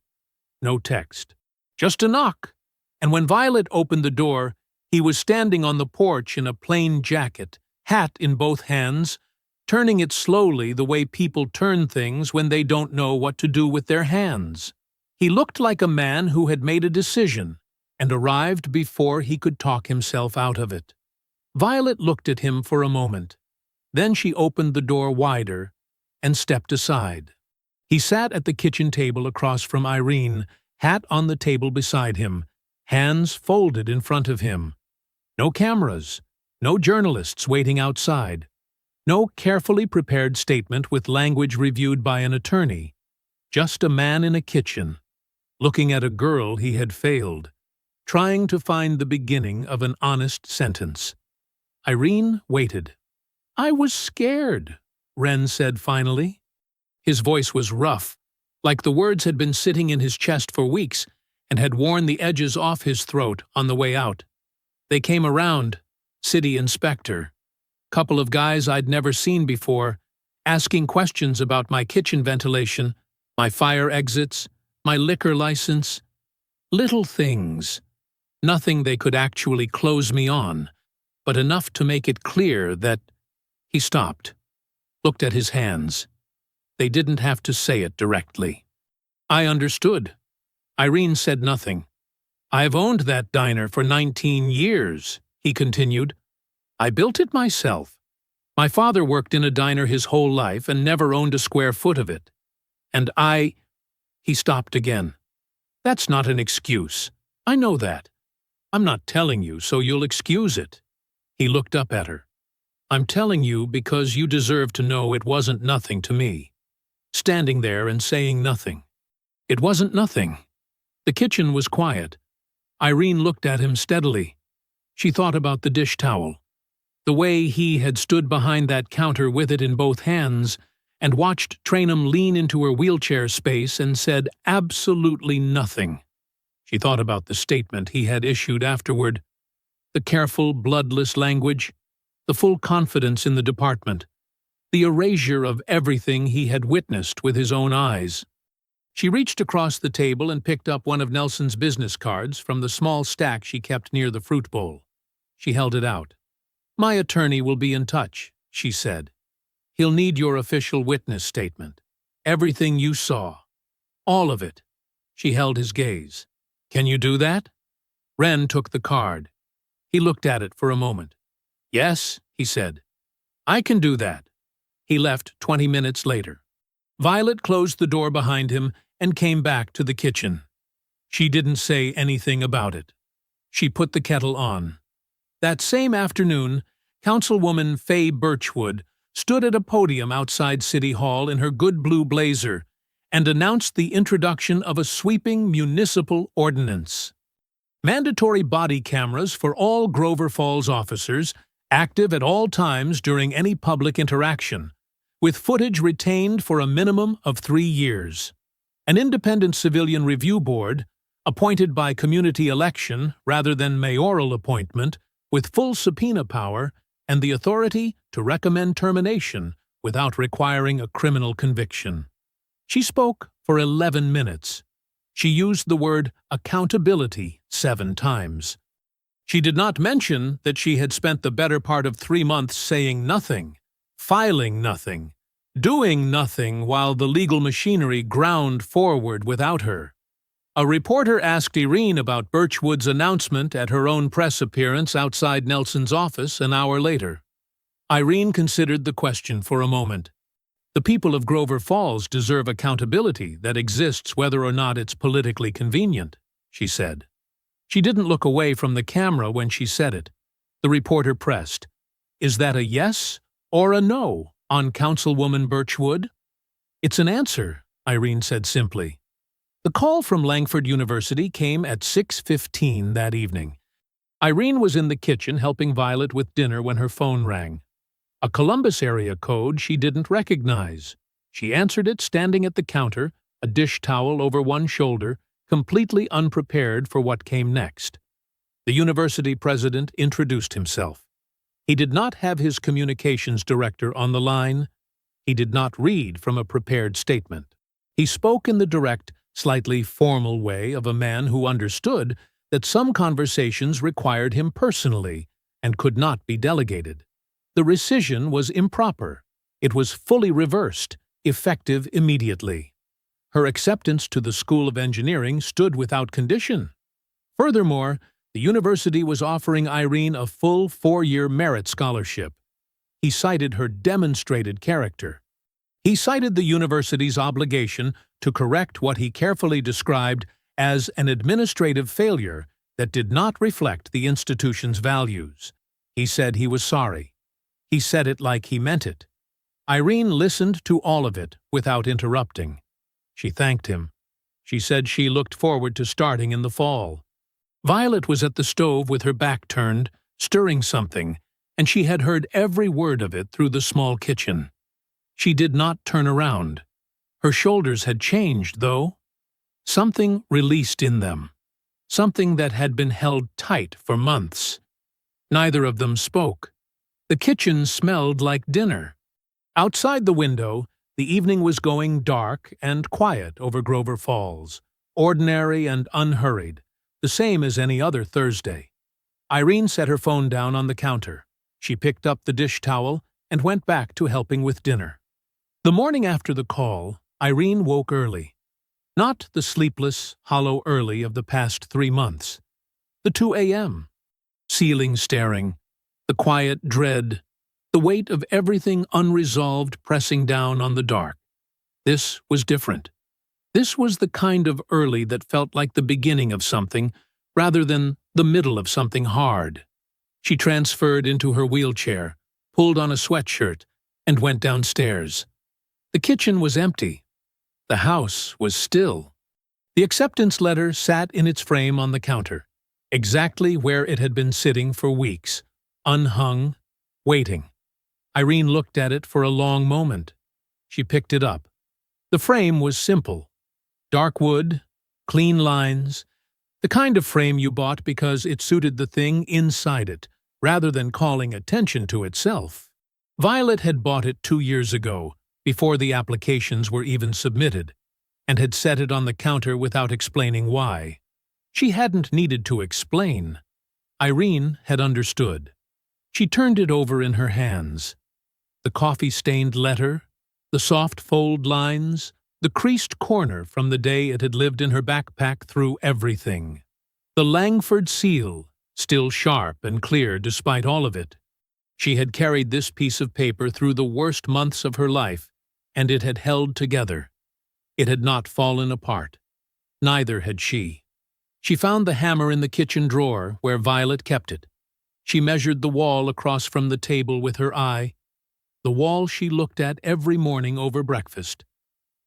Speaker 3: no text. Just a knock. And when Violet opened the door, he was standing on the porch in a plain jacket, hat in both hands, turning it slowly the way people turn things when they don't know what to do with their hands. He looked like a man who had made a decision and arrived before he could talk himself out of it. Violet looked at him for a moment. Then she opened the door wider and stepped aside. He sat at the kitchen table across from Irene, hat on the table beside him, hands folded in front of him. No cameras, no journalists waiting outside, no carefully prepared statement with language reviewed by an attorney. Just a man in a kitchen, looking at a girl he had failed, trying to find the beginning of an honest sentence. Irene waited. I was scared, Wren said finally. His voice was rough, like the words had been sitting in his chest for weeks and had worn the edges off his throat on the way out. They came around, city inspector, couple of guys I'd never seen before, asking questions about my kitchen ventilation, my fire exits, my liquor license. Little things. Nothing they could actually close me on, but enough to make it clear that... He stopped, looked at his hands. They didn't have to say it directly. I understood. Irene said nothing. I've owned that diner for 19 years, he continued. I built it myself. My father worked in a diner his whole life and never owned a square foot of it. And He stopped again. That's not an excuse. I know that. I'm not telling you so you'll excuse it. He looked up at her. I'm telling you because you deserve to know it wasn't nothing to me. Standing there and saying nothing. It wasn't nothing. The kitchen was quiet. Irene looked at him steadily. She thought about the dish towel, the way he had stood behind that counter with it in both hands, and watched Trainum lean into her wheelchair space and said absolutely nothing. She thought about the statement he had issued afterward, the careful, bloodless language, the full confidence in the department, the erasure of everything he had witnessed with his own eyes. She reached across the table and picked up one of Nelson's business cards from the small stack she kept near the fruit bowl. She held it out. "My attorney will be in touch," she said. "He'll need your official witness statement. Everything you saw. All of it." She held his gaze. "Can you do that?" Ren took the card. He looked at it for a moment. "Yes," he said. "I can do that." He left 20 minutes later. Violet closed the door behind him and came back to the kitchen. She didn't say anything about it. She put the kettle on. That same afternoon, Councilwoman Faye Birchwood stood at a podium outside City Hall in her good blue blazer and announced the introduction of a sweeping municipal ordinance. Mandatory body cameras for all Grover Falls officers, active at all times during any public interaction, with footage retained for a minimum of 3 years. An independent civilian review board, appointed by community election rather than mayoral appointment, with full subpoena power and the authority to recommend termination without requiring a criminal conviction. She spoke for 11 minutes. She used the word accountability 7 times. She did not mention that she had spent the better part of 3 months saying nothing, filing nothing, doing nothing while the legal machinery ground forward without her. A reporter asked Irene about Birchwood's announcement at her own press appearance outside Nelson's office an hour later. Irene considered the question for a moment. The people of Grover Falls deserve accountability that exists whether or not it's politically convenient, she said. She didn't look away from the camera when she said it. The reporter pressed, "Is that a yes or a no on Councilwoman Birchwood?" "It's an answer," Irene said simply. The call from Langford University came at 6:15 that evening. Irene was in the kitchen helping Violet with dinner when her phone rang. A Columbus area code she didn't recognize. She answered it standing at the counter, a dish towel over one shoulder, completely unprepared for what came next. The university president introduced himself. He did not have his communications director on the line. He did not read from a prepared statement. He spoke in the direct, slightly formal way of a man who understood that some conversations required him personally and could not be delegated. The rescission was improper. It was fully reversed, effective immediately. Her acceptance to the School of Engineering stood without condition. Furthermore, the university was offering Irene a full 4-year merit scholarship. He cited her demonstrated character. He cited the university's obligation to correct what he carefully described as an administrative failure that did not reflect the institution's values. He said he was sorry. He said it like he meant it. Irene listened to all of it without interrupting. She thanked him. She said she looked forward to starting in the fall. Violet was at the stove with her back turned, stirring something, and she had heard every word of it through the small kitchen. She did not turn around. Her shoulders had changed, though. Something released in them. Something that had been held tight for months. Neither of them spoke. The kitchen smelled like dinner. Outside the window, the evening was going dark and quiet over Grover Falls, ordinary and unhurried, the same as any other Thursday. Irene set her phone down on the counter. She picked up the dish towel and went back to helping with dinner. The morning after the call, Irene woke early. Not the sleepless, hollow early of the past 3 months. The 2 a.m. Ceiling staring. The quiet dread. The weight of everything unresolved pressing down on the dark. This was different. This was the kind of early that felt like the beginning of something, rather than the middle of something hard. She transferred into her wheelchair, pulled on a sweatshirt, and went downstairs. The kitchen was empty. The house was still. The acceptance letter sat in its frame on the counter, exactly where it had been sitting for weeks, unhung, waiting. Irene looked at it for a long moment. She picked it up. The frame was simple. Dark wood, clean lines, the kind of frame you bought because it suited the thing inside it, rather than calling attention to itself. Violet had bought it 2 years ago, before the applications were even submitted, and had set it on the counter without explaining why. She hadn't needed to explain. Irene had understood. She turned it over in her hands. The coffee-stained letter, the soft fold lines, the creased corner from the day it had lived in her backpack through everything. The Langford seal, still sharp and clear despite all of it. She had carried this piece of paper through the worst months of her life, and it had held together. It had not fallen apart. Neither had she. She found the hammer in the kitchen drawer where Violet kept it. She measured the wall across from the table with her eye, the wall she looked at every morning over breakfast,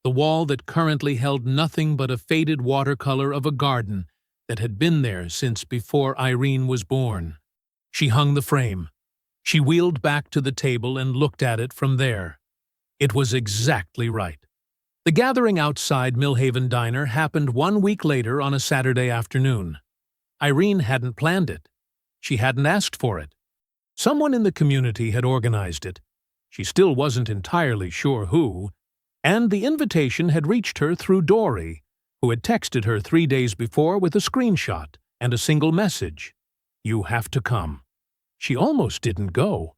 Speaker 3: the wall that currently held nothing but a faded watercolor of a garden that had been there since before Irene was born. She hung the frame. She wheeled back to the table and looked at it from there. It was exactly right. The gathering outside Millhaven Diner happened 1 week later on a Saturday afternoon. Irene hadn't planned it. She hadn't asked for it. Someone in the community had organized it. She still wasn't entirely sure who, and the invitation had reached her through Dory, who had texted her 3 days before with a screenshot and a single message. "You have to come." She almost didn't go.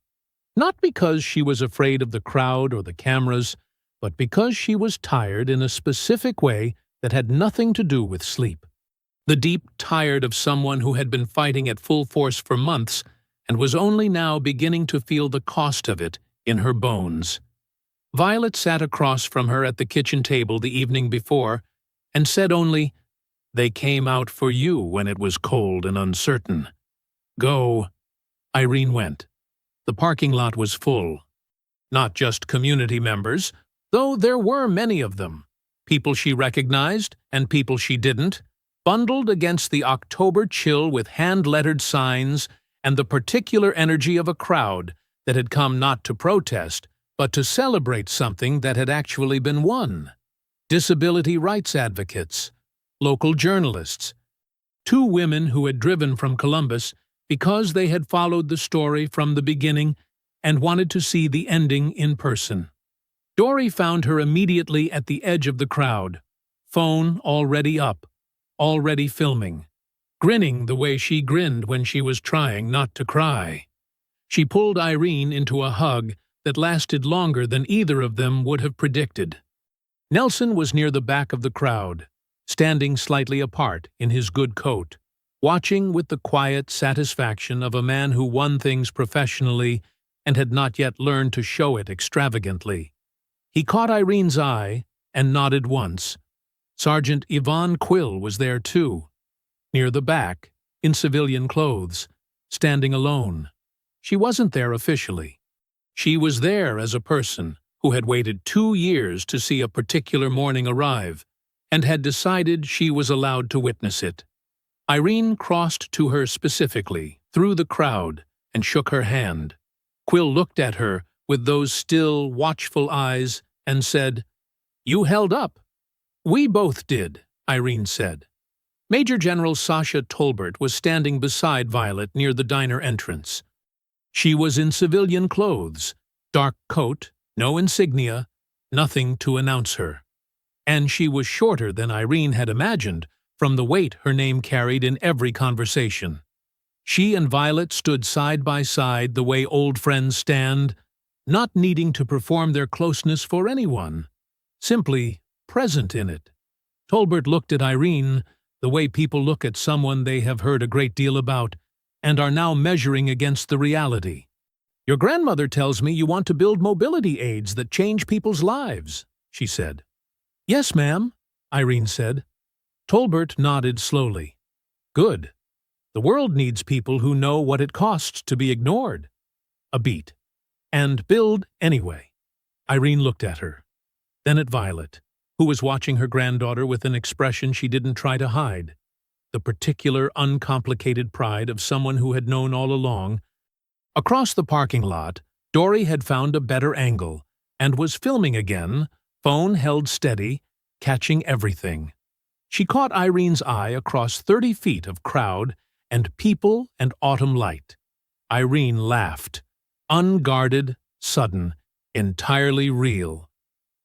Speaker 3: Not because she was afraid of the crowd or the cameras, but because she was tired in a specific way that had nothing to do with sleep. The deep tired of someone who had been fighting at full force for months and was only now beginning to feel the cost of it in her bones. Violet sat across from her at the kitchen table the evening before and said only, "They came out for you when it was cold and uncertain. Go." Irene went. The parking lot was full. Not just community members, though there were many of them. People she recognized and people she didn't, bundled against the October chill with hand-lettered signs and the particular energy of a crowd that had come not to protest, but to celebrate something that had actually been won. Disability rights advocates, local journalists, 2 women who had driven from Columbus because they had followed the story from the beginning and wanted to see the ending in person. Dory found her immediately at the edge of the crowd, phone already up, already filming, grinning the way she grinned when she was trying not to cry. She pulled Irene into a hug that lasted longer than either of them would have predicted. Nelson was near the back of the crowd, standing slightly apart in his good coat, watching with the quiet satisfaction of a man who won things professionally and had not yet learned to show it extravagantly. He caught Irene's eye and nodded once. Sergeant Yvonne Quill was there too, near the back, in civilian clothes, standing alone. She wasn't there officially. She was there as a person who had waited 2 years to see a particular morning arrive, and had decided she was allowed to witness it. Irene crossed to her specifically, through the crowd, and shook her hand. Quill looked at her with those still, watchful eyes and said, "You held up." "We both did," Irene said. Major General Sasha Tolbert was standing beside Violet near the diner entrance. She was in civilian clothes, dark coat, no insignia, nothing to announce her. And she was shorter than Irene had imagined from the weight her name carried in every conversation. She and Violet stood side by side the way old friends stand, not needing to perform their closeness for anyone, simply present in it. Tolbert looked at Irene the way people look at someone they have heard a great deal about and are now measuring against the reality. "Your grandmother tells me you want to build mobility aids that change people's lives," she said. "Yes, ma'am," Irene said. Tolbert nodded slowly. "Good. The world needs people who know what it costs to be ignored." A beat. "And build anyway." Irene looked at her, then at Violet, who was watching her granddaughter with an expression she didn't try to hide, the particular uncomplicated pride of someone who had known all along. Across the parking lot, Dory had found a better angle, and was filming again, phone held steady, catching everything. She caught Irene's eye across 30 feet of crowd and people and autumn light. Irene laughed. Unguarded, sudden, entirely real.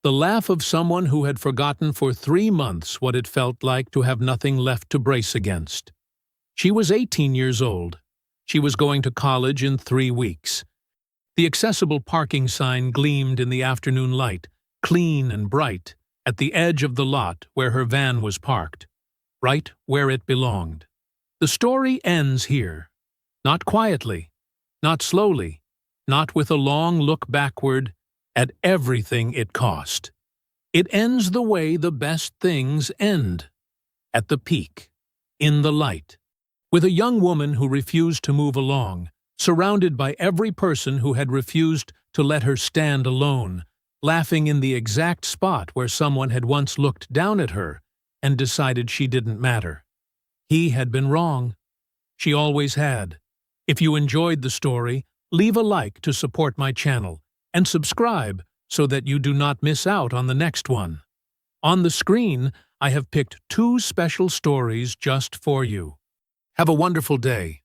Speaker 3: The laugh of someone who had forgotten for 3 months what it felt like to have nothing left to brace against. She was 18 years old. She was going to college in 3 weeks. The accessible parking sign gleamed in the afternoon light, clean and bright, at the edge of the lot where her van was parked, right where it belonged. The story ends here. Not quietly, not slowly, not with a long look backward at everything it cost. It ends the way the best things end, at the peak, in the light, with a young woman who refused to move along, surrounded by every person who had refused to let her stand alone, laughing in the exact spot where someone had once looked down at her and decided she didn't matter. He had been wrong. She always had. If you enjoyed the story, leave a like to support my channel and subscribe so that you do not miss out on the next one. On the screen, I have picked 2 special stories just for you. Have a wonderful day.